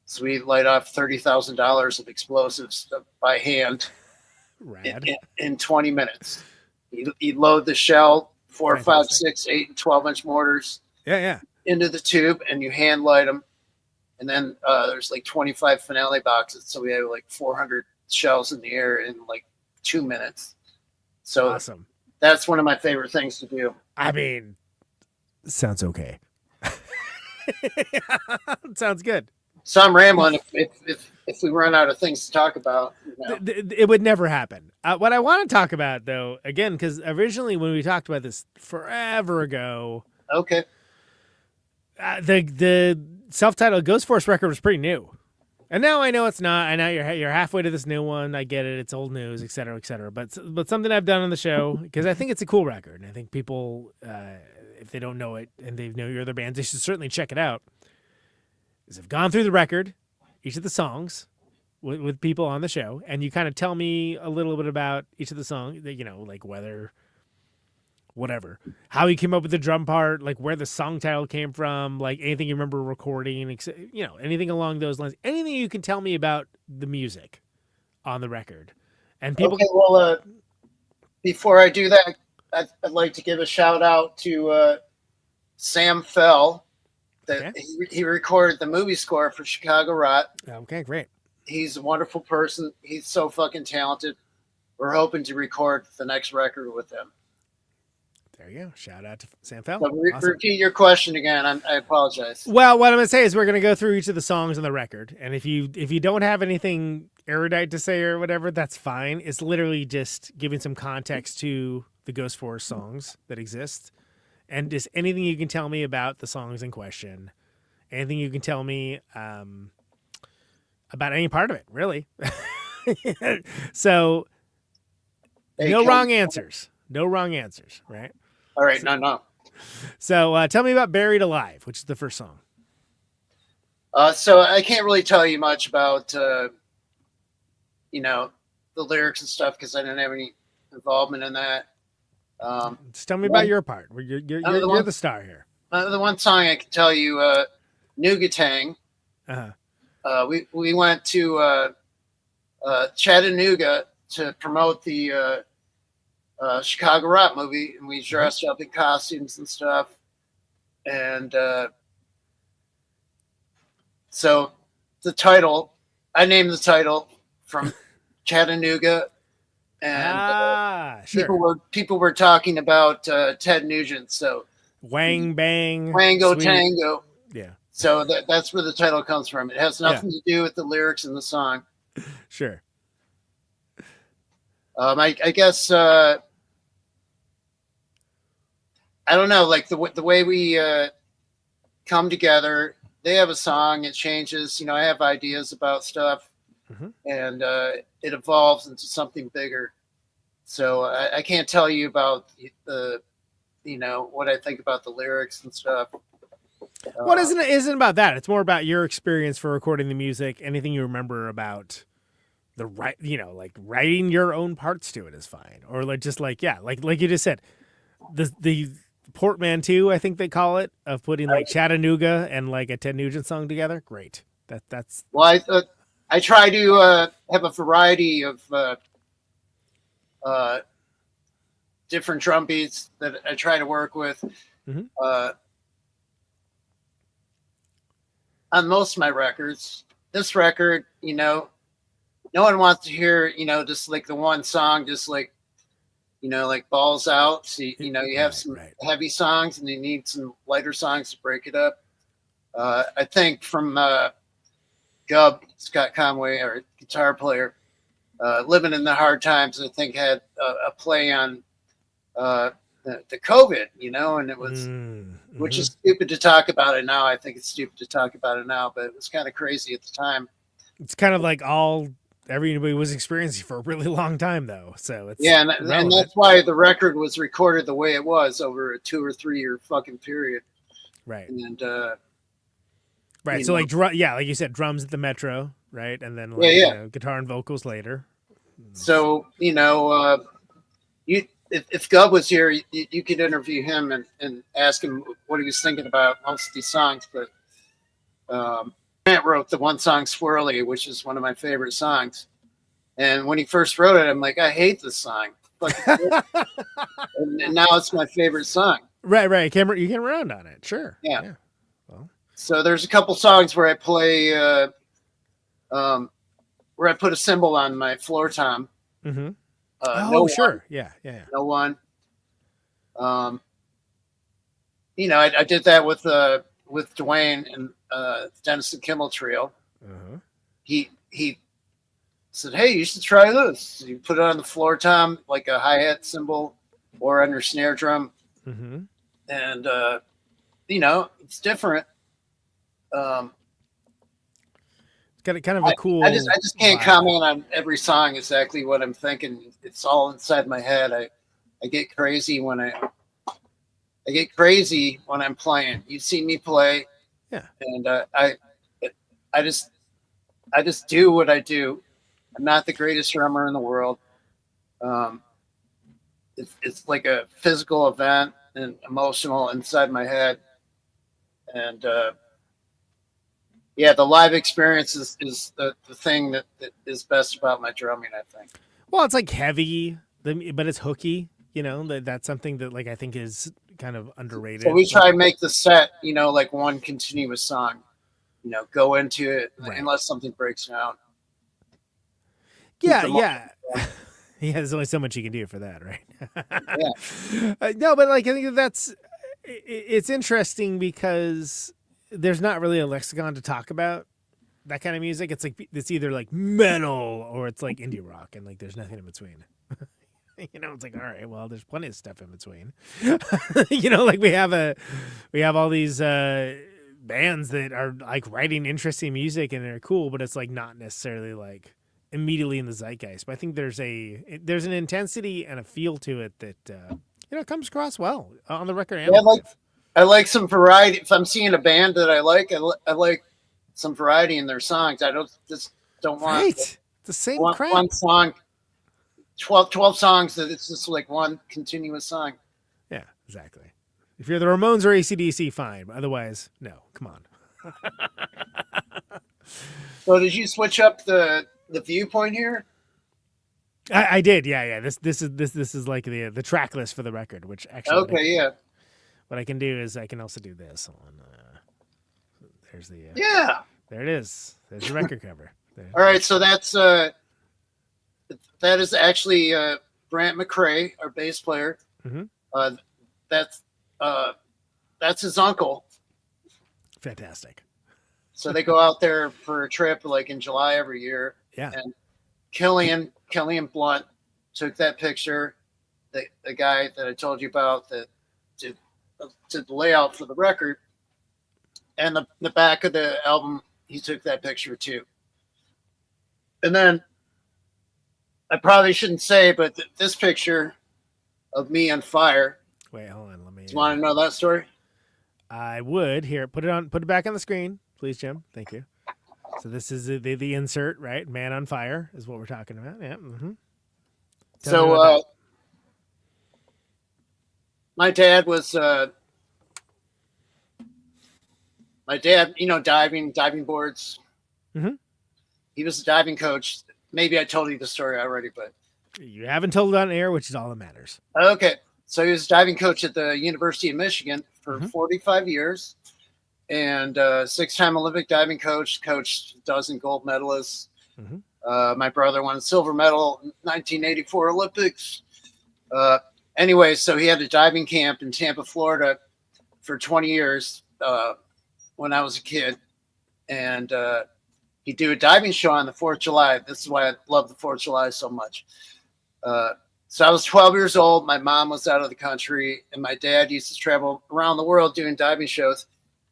So we light off $30,000 of explosives by hand in 20 minutes. You load the shell, 4, 5, 6, 8, and 12-inch mortars. Yeah. Into the tube, and you hand light them, and then there's like 25 finale boxes, so we have like 400 shells in the air in like 2 minutes. So awesome. That's one of my favorite things to do. I mean, sounds okay. Sounds good. So I'm rambling. If we run out of things to talk about, you know. It would never happen. What I want to talk about, though, again, because originally when we talked about this forever ago, okay. The self-titled Ghost Force record was pretty new, and now I know it's not. I know you're halfway to this new one. I get it; it's old news, et cetera, et cetera. But something I've done on the show because I think it's a cool record, and I think people, if they don't know it and they know your other bands, they should certainly check it out. Is I've gone through the record, each of the songs, with people on the show, and you kind of tell me a little bit about each of the songs. You know, like whether. Whatever, how you came up with the drum part, like where the song title came from, like anything you remember recording, you know, anything along those lines, anything you can tell me about the music on the record. And people. Okay, well, before I do that, I'd like to give a shout out to Sam Fell. He recorded the movie score for Chicago Rot. Okay, great. He's a wonderful person. He's so fucking talented. We're hoping to record the next record with him. There you go. Shout out to Sam Fell. So repeat your question again. I apologize. Well, what I'm going to say is we're going to go through each of the songs on the record. And if you don't have anything erudite to say or whatever, that's fine. It's literally just giving some context to the Ghost Force songs that exist. And just anything you can tell me about the songs in question. Anything you can tell me about any part of it, really. So, no wrong answers. No wrong answers, right? All right, no. So tell me about Buried Alive, which is the first song. So I can't really tell you much about, you know, the lyrics and stuff because I didn't have any involvement in that. Just tell me about your part. You're the star here. The one song I can tell you, Nougatang. We went to Chattanooga to promote the Chicago Rock movie, and we dressed up in costumes and stuff. And so the title, I named the title from Chattanooga, and people were talking about Ted Nugent. So Wang Bang, Wango Tango. Yeah. So that's where the title comes from. It has nothing to do with the lyrics in the song. Sure. I guess I don't know, like the way we come together. They have a song, it changes. You know, I have ideas about stuff, and it evolves into something bigger. So I can't tell you about the, you know, what I think about the lyrics and stuff. What isn't about that? It's more about your experience for recording the music. Anything you remember about the like writing your own parts to it is fine, or like just like you just said, the portmanteau, I think they call it, of putting like Chattanooga and like a Ted Nugent song together. Great. That's well, I try to have a variety of different drum beats that I try to work with. On most of my records. This record, you know, no one wants to hear, you know, just like the one song, just like, you know, like balls out. So, you know, you have some heavy songs and you need some lighter songs to break it up. I think from Gub, Scott Conway, our guitar player, Living in the Hard Times, I think had a play on the COVID, you know, and it was, which is stupid to talk about it now. I think it's stupid to talk about it now, but it was kind of crazy at the time. It's kind of like all everybody was experiencing for a really long time, though. So it's and that's why the record was recorded the way it was over a 2 or 3 year fucking period. Right. And right. So like like you said, drums at the Metro, right, and then like, you know, guitar and vocals later. So you know, if Gub was here, you could interview him and ask him what he was thinking about most of these songs. But Brant wrote the one song "Swirly," which is one of my favorite songs. And when he first wrote it, I'm like, I hate this song. And now it's my favorite song. Right. You came around on it, sure. Yeah. Well, so there's a couple songs where I play, where I put a cymbal on my floor tom. Sure. Yeah. No one. You know, I did that with Dwayne and Denison-Kimball Trio. He said, "Hey, you should try this. You put it on the floor tom, like a hi-hat cymbal, or on your snare drum, and you know, it's different." It's got a kind of a cool. I just can't comment on every song exactly what I'm thinking. It's all inside my head. I get crazy when I'm playing. You've seen me play, and I just do what I do. I'm not the greatest drummer in the world. It's like a physical event and emotional inside my head, and the live experience is the thing that is best about my drumming, I think. Well, it's like heavy, but it's hooky. You know, that's something that like I think is kind of underrated. So we try to make the set, you know, like one continuous song. You know, go into it unless something breaks down. Yeah. There's only so much you can do for that, right? No, but like I think it's interesting because there's not really a lexicon to talk about that kind of music. It's like it's either like metal or it's like indie rock, and like there's nothing in between. You know, it's like, all right, well, there's plenty of stuff in between. You know, like we have all these bands that are like writing interesting music and they're cool, but it's like not necessarily like immediately in the zeitgeist. But I think there's an intensity and a feel to it that you know, comes across well on the record. I like some variety. If I'm seeing a band that I like some variety in their songs. I don't want the same crap. one song 12 songs that it's just like one continuous song. Yeah, exactly. If you're the Ramones or AC/DC, fine. Otherwise, no. Come on. So did you switch up the viewpoint here? I did. Yeah. This is like the track list for the record, which actually. Okay, yeah. What I can do is I can also do this on. There's the. Yeah. There it is. There's the record cover. There. All right, so that is actually Brant McCrea, our bass player. Mm-hmm. That's his uncle. Fantastic. So they go out there for a trip like in July every year. Yeah. And Killian Blunt took that picture. The guy that I told you about that did the layout for the record. And the back of the album, he took that picture too. And then I probably shouldn't say, but this picture of me on fire. Wait, hold on. Let me. Do you want to know that story? I would. Here, put it back on the screen, please, Jim. Thank you. So this is the insert, right? Man on fire is what we're talking about. Yeah. Mm-hmm. So my dad was diving boards. Mm-hmm. He was a diving coach. Maybe I told you the story already, but you haven't told it on air, which is all that matters. Okay. So he was a diving coach at the University of Michigan for 45 years and 6-time Olympic diving coach, coached a dozen gold medalists. Mm-hmm. My brother won a silver medal in 1984 Olympics. Anyway, so he had a diving camp in Tampa, Florida for 20 years when I was a kid. And he'd do a diving show on the 4th of July. This is why I love the 4th of July so much. So I was 12 years old. My mom was out of the country, and my dad used to travel around the world doing diving shows.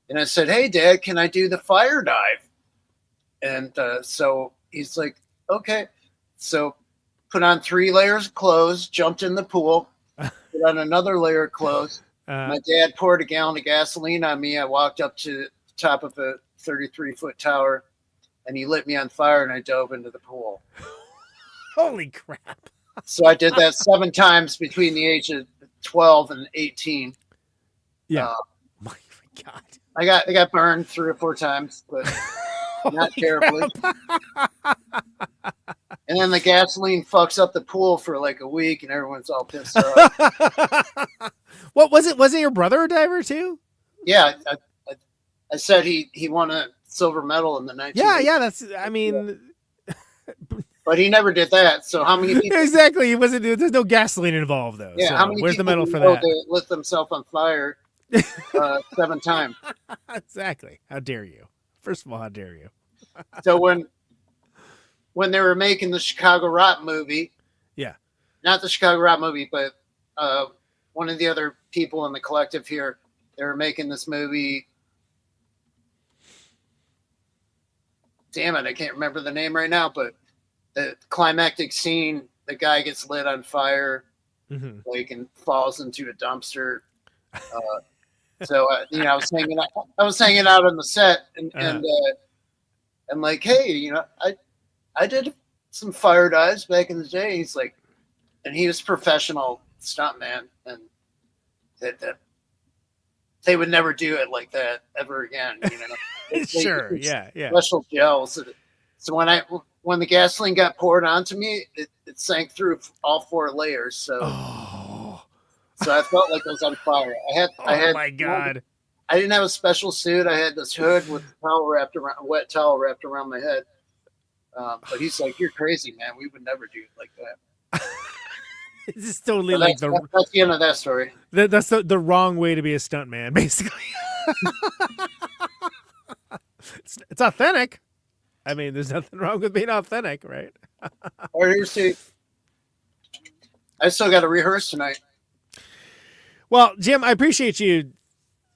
And I said, "Hey, Dad, can I do the fire dive?" And so he's like, "Okay." So put on 3 layers of clothes, jumped in the pool, put on another layer of clothes. My dad poured a gallon of gasoline on me. I walked up to the top of a 33-foot tower, and he lit me on fire, and I dove into the pool. Holy crap. So I did that 7 times between the age of 12 and 18. Yeah. My God. I got burned 3 or 4 times, but not terribly. And then the gasoline fucks up the pool for like a week, and everyone's all pissed off. What was it? Was it your brother a diver too? Yeah, I said he won a silver medal in the 1980s. Yeah. That's. I mean. But he never did that. So how many people? Exactly. He wasn't. There's no gasoline involved though. Yeah. So how many? Where's the medal for that? that? They lit themselves on fire 7 times. Exactly. How dare you? First of all, how dare you? So when they were making the Chicago Rock movie, yeah, not the Chicago Rock movie, but one of the other people in the collective here, they were making this movie. Damn it, I can't remember the name right now, but the climactic scene, the guy gets lit on fire, like, and falls into a dumpster. So I was hanging out on the set, and like, hey, I did some fire dives back in the day. He's like, and he was a professional stuntman, and that they would never do it like that ever again. Sure, yeah. Special gels. So when the gasoline got poured onto me, it sank through all 4 layers. So, so I felt like I was on fire. I had. My God! I didn't have a special suit. I had this hood with a wet towel wrapped around my head. But he's like, "You're crazy, man. We would never do it like that." This is totally that's the end of that story. That's the wrong way to be a stuntman, basically. It's authentic. I mean, there's nothing wrong with being authentic, right? All right, here's to. I still got to rehearse tonight. Well, Jim, I appreciate you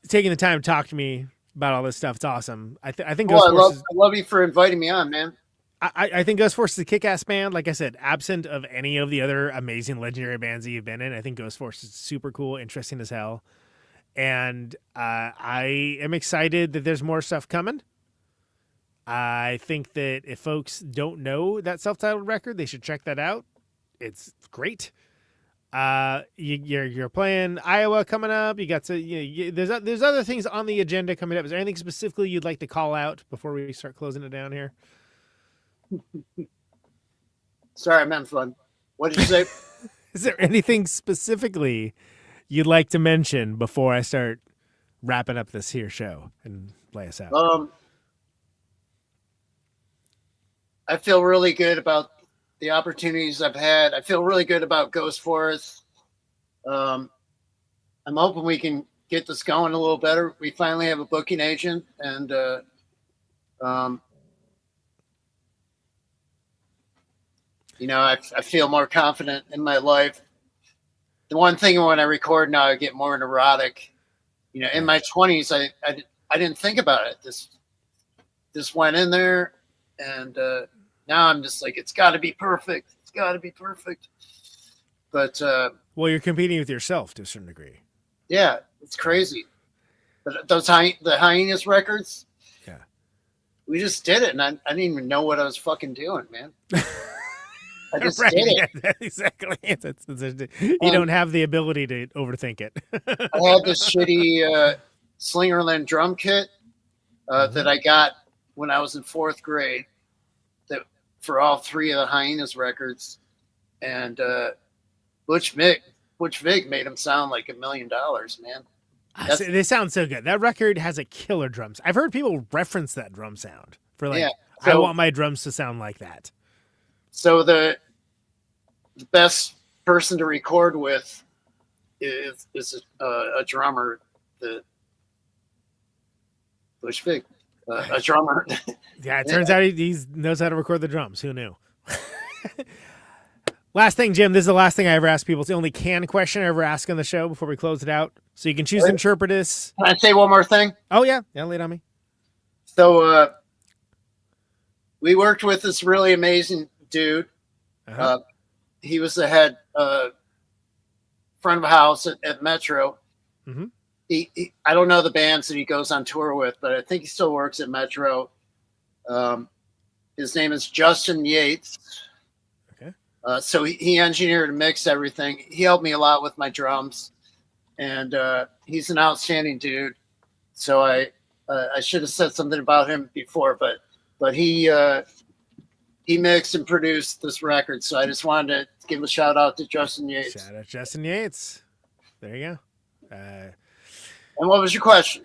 taking the time to talk to me about all this stuff. It's awesome. I think. I love you for inviting me on, man. I think Ghost Force is a kick-ass band. Like I said, absent of any of the other amazing legendary bands that you've been in, I think Ghost Force is super cool, interesting as hell. And I am excited that there's more stuff coming. I think that if folks don't know that self-titled record, they should check that out. it's great. You're playing Iowa coming up. You got to there's other things on the agenda coming up. Is there anything specifically you'd like to call out before we start closing it down here? Sorry, I'm having fun. What did you say? Is there anything specifically you'd like to mention before I start wrapping up this here show and play us out? I feel really good about the opportunities I've had. I feel really good about Ghost Forest. I'm hoping we can get this going a little better. We finally have a booking agent, and I feel more confident in my life. The one thing when I record now, I get more neurotic. In my 20s, I didn't think about it. This went in there, and now I'm just like, it's got to be perfect. It's got to be perfect. But well, you're competing with yourself to a certain degree. Yeah, it's crazy. But the Hyenas records, yeah, we just did it, and I didn't even know what I was fucking doing, man. I just did it. Yeah, exactly. You don't have the ability to overthink it. I had this shitty Slingerland drum kit that I got when I was in 4th grade. That for all 3 of the Hyenas records, and Butch Vig made them sound like $1 million, man. They sound so good. That record has a killer drums. I've heard people reference that drum sound for I want my drums to sound like that. So the best person to record with is a drummer, Butch Vig, a drummer. Yeah, it turns out he knows how to record the drums. Who knew? Last thing, Jim, this is the last thing I ever ask people. It's the only canned question I ever ask on the show before we close it out. So you can choose to interpret this. Can I say one more thing? Oh, yeah. Yeah, lay it on me. So we worked with this really amazing dude. Uh-huh. He was the head front of house at Metro. Mm-hmm. I don't know the bands that he goes on tour with, but I think he still works at Metro. His name is Justin Yates. Okay. So he engineered and mixed everything. He helped me a lot with my drums, and he's an outstanding dude. So I should have said something about him before, but he mixed and produced this record. So I just wanted to give a shout out to Justin Yates. Shout out Justin Yates. There you go. And what was your question?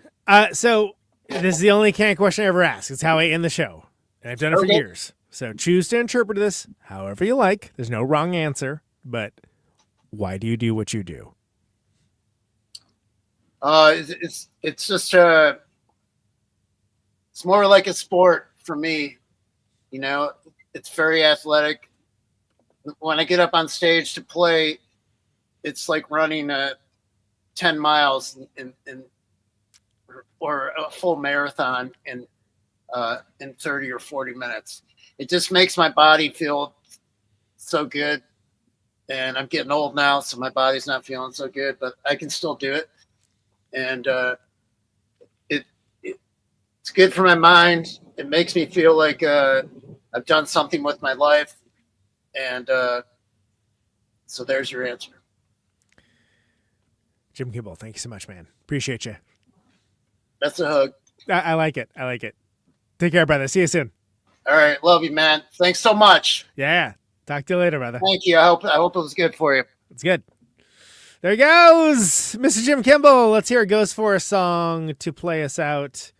So this is the only canned question I ever ask. It's how I end the show. And I've done it for years. So choose to interpret this however you like. There's no wrong answer, but why do you do what you do? It's just it's more like a sport for me. It's very athletic. When I get up on stage to play, it's like running 10 miles or a full marathon in 30 or 40 minutes. It just makes my body feel so good. And I'm getting old now, so my body's not feeling so good, but I can still do it. And it's good for my mind. It makes me feel like I've done something with my life. And so there's your answer. Jim Kimball, thank you so much, man. Appreciate you. That's a hug. I like it. I like it. Take care, brother. See you soon. All right. Love you, man. Thanks so much. Yeah. Talk to you later, brother. Thank you. I hope it was good for you. It's good. There he goes, Mr. Jim Kimball. Let's hear a Ghost Forest song to play us out.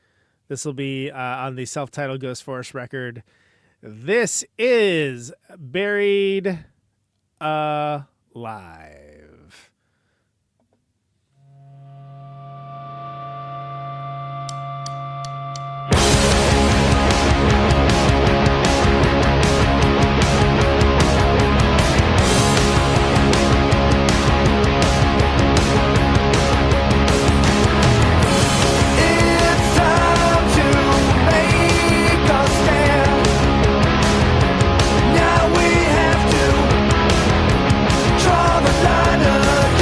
This will be on the self-titled Ghost Forest record. This is Buried Alive. Now we have to draw the line again.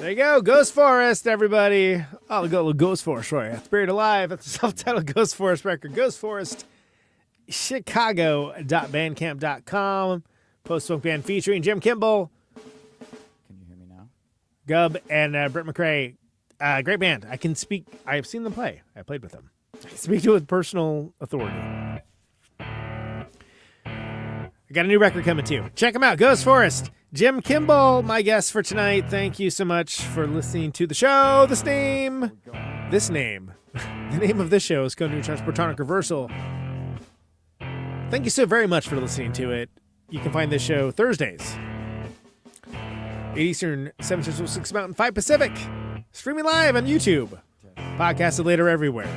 There you go. Ghost Forest, everybody. Oh, go Ghost Forest, Roy. It's Buried Alive. That's a self-titled Ghost Forest record. Ghost Forest, Chicago.bandcamp.com. Post-punk band featuring Jim Kimball. Can you hear me now? Gub and Brent McCrea. Great band. I can speak. I have seen them play. I played with them. I can speak to it with personal authority. I got a new record coming too. Check them out. Ghost Forest. Jim Kimball, my guest for tonight. Thank you so much for listening to the show. The name of this show is Conan Neutron's Protonic Reversal. Thank you so very much for listening to it. You can find this show Thursdays, 8 Eastern, 7 Central, 6 Mountain, 5 Pacific. Streaming live on YouTube. Podcasted later everywhere.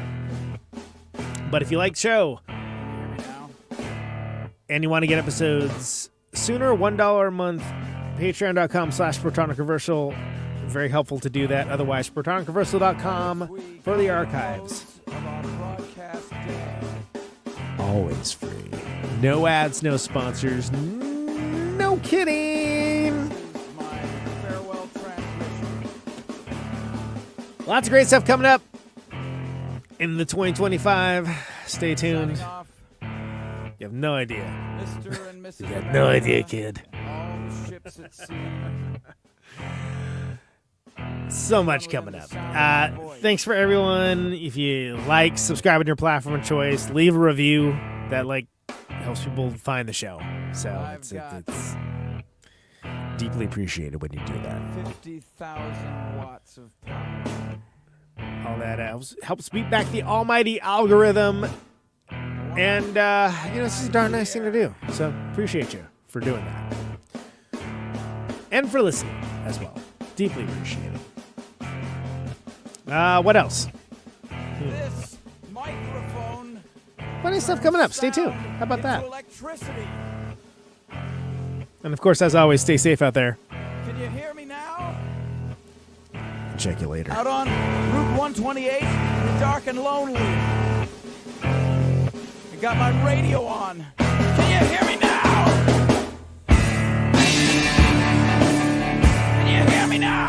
But if you like the show and you want to get episodes sooner, $1 a month, patreon.com/Protonic Reversal. Very helpful to do that. Otherwise, protonicreversal.com for the archives. Always free. No ads, no sponsors. No kidding. Lots of great stuff coming up in the 2025. Stay tuned. You have no idea. Mr. and Mrs. You have no idea, kid. All the ships at sea. So much coming up. Thanks for everyone. If you like, subscribe on your platform of choice, leave a review. That helps people find the show. So it's deeply appreciated when you do that. 50,000 watts of power. All that helps beat back the almighty algorithm. And, this is a darn nice thing to do. So appreciate you for doing that. And for listening as well. Deeply appreciated. What else? This microphone. Funny stuff coming up. Stay tuned. How about that? Electricity. And of course, as always, stay safe out there. Can you hear me now? Check you later. Out on Route 128, you're dark and lonely. I got my radio on. Can you hear me now? Can you hear me now?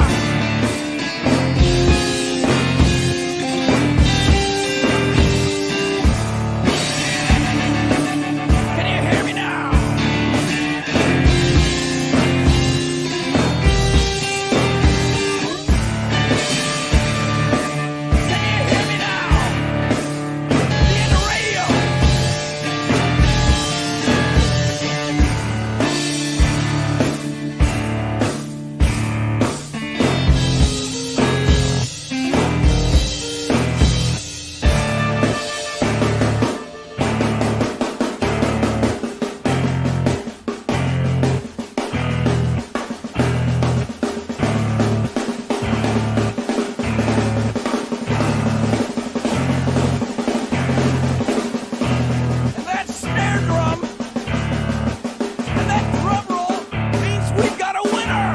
Can you hear me now? Can you hear me now? Be in the radio. And that snare drum and that drum roll means we've got a winner.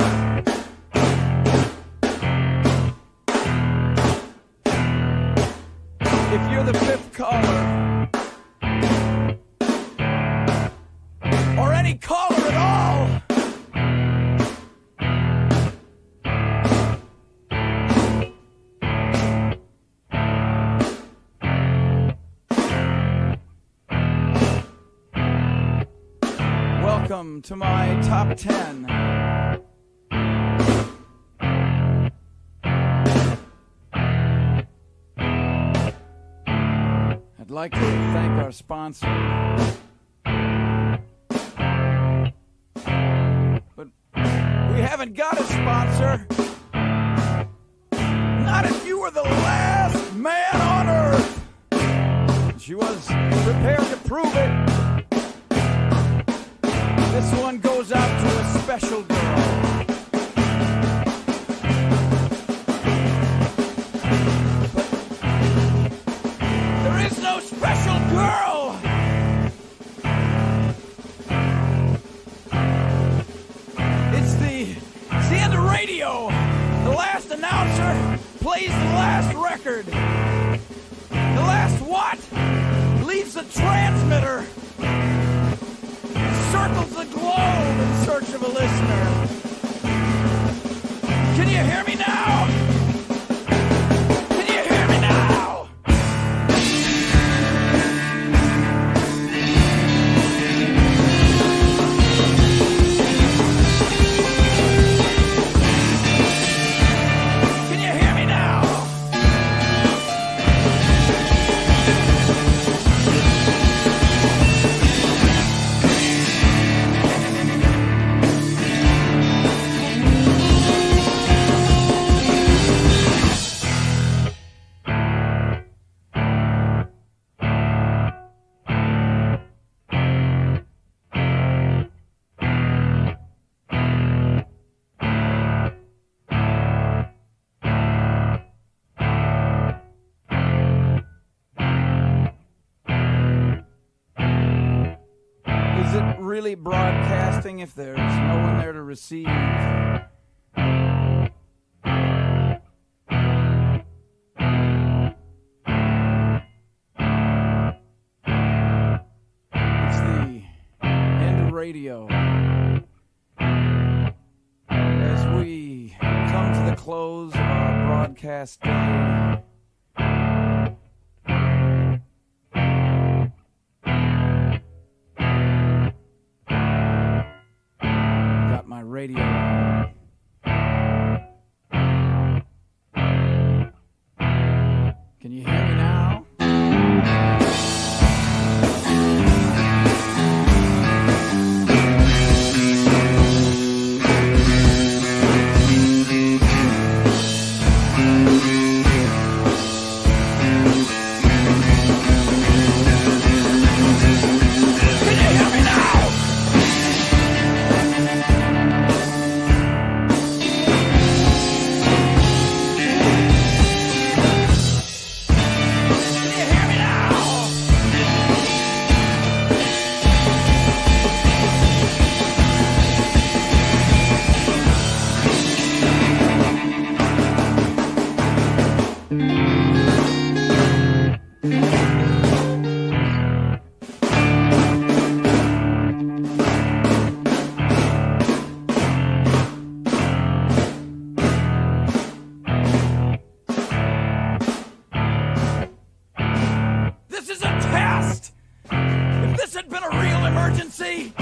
If you're the fifth caller, or any caller at all, welcome to my top 10. I'd like to thank our sponsor. But we haven't got a sponsor. Not if you were the last man on earth. She was prepared to prove it. This one goes out to a special girl. But there is no special girl. It's the end of radio. The last announcer plays the last record. The last what? Leaves the transmitter. Circles the globe in search of a listener. Can you you hear me now? Can you hear me now? Can you hear me now? Is it really broadcasting if there's no one there to receive? It's the end of radio. As we come to the close of our broadcast day, got my radio on. Can you hear me now? Can you hear me now? Can you hear me now? This is a test! If this had been a real emergency,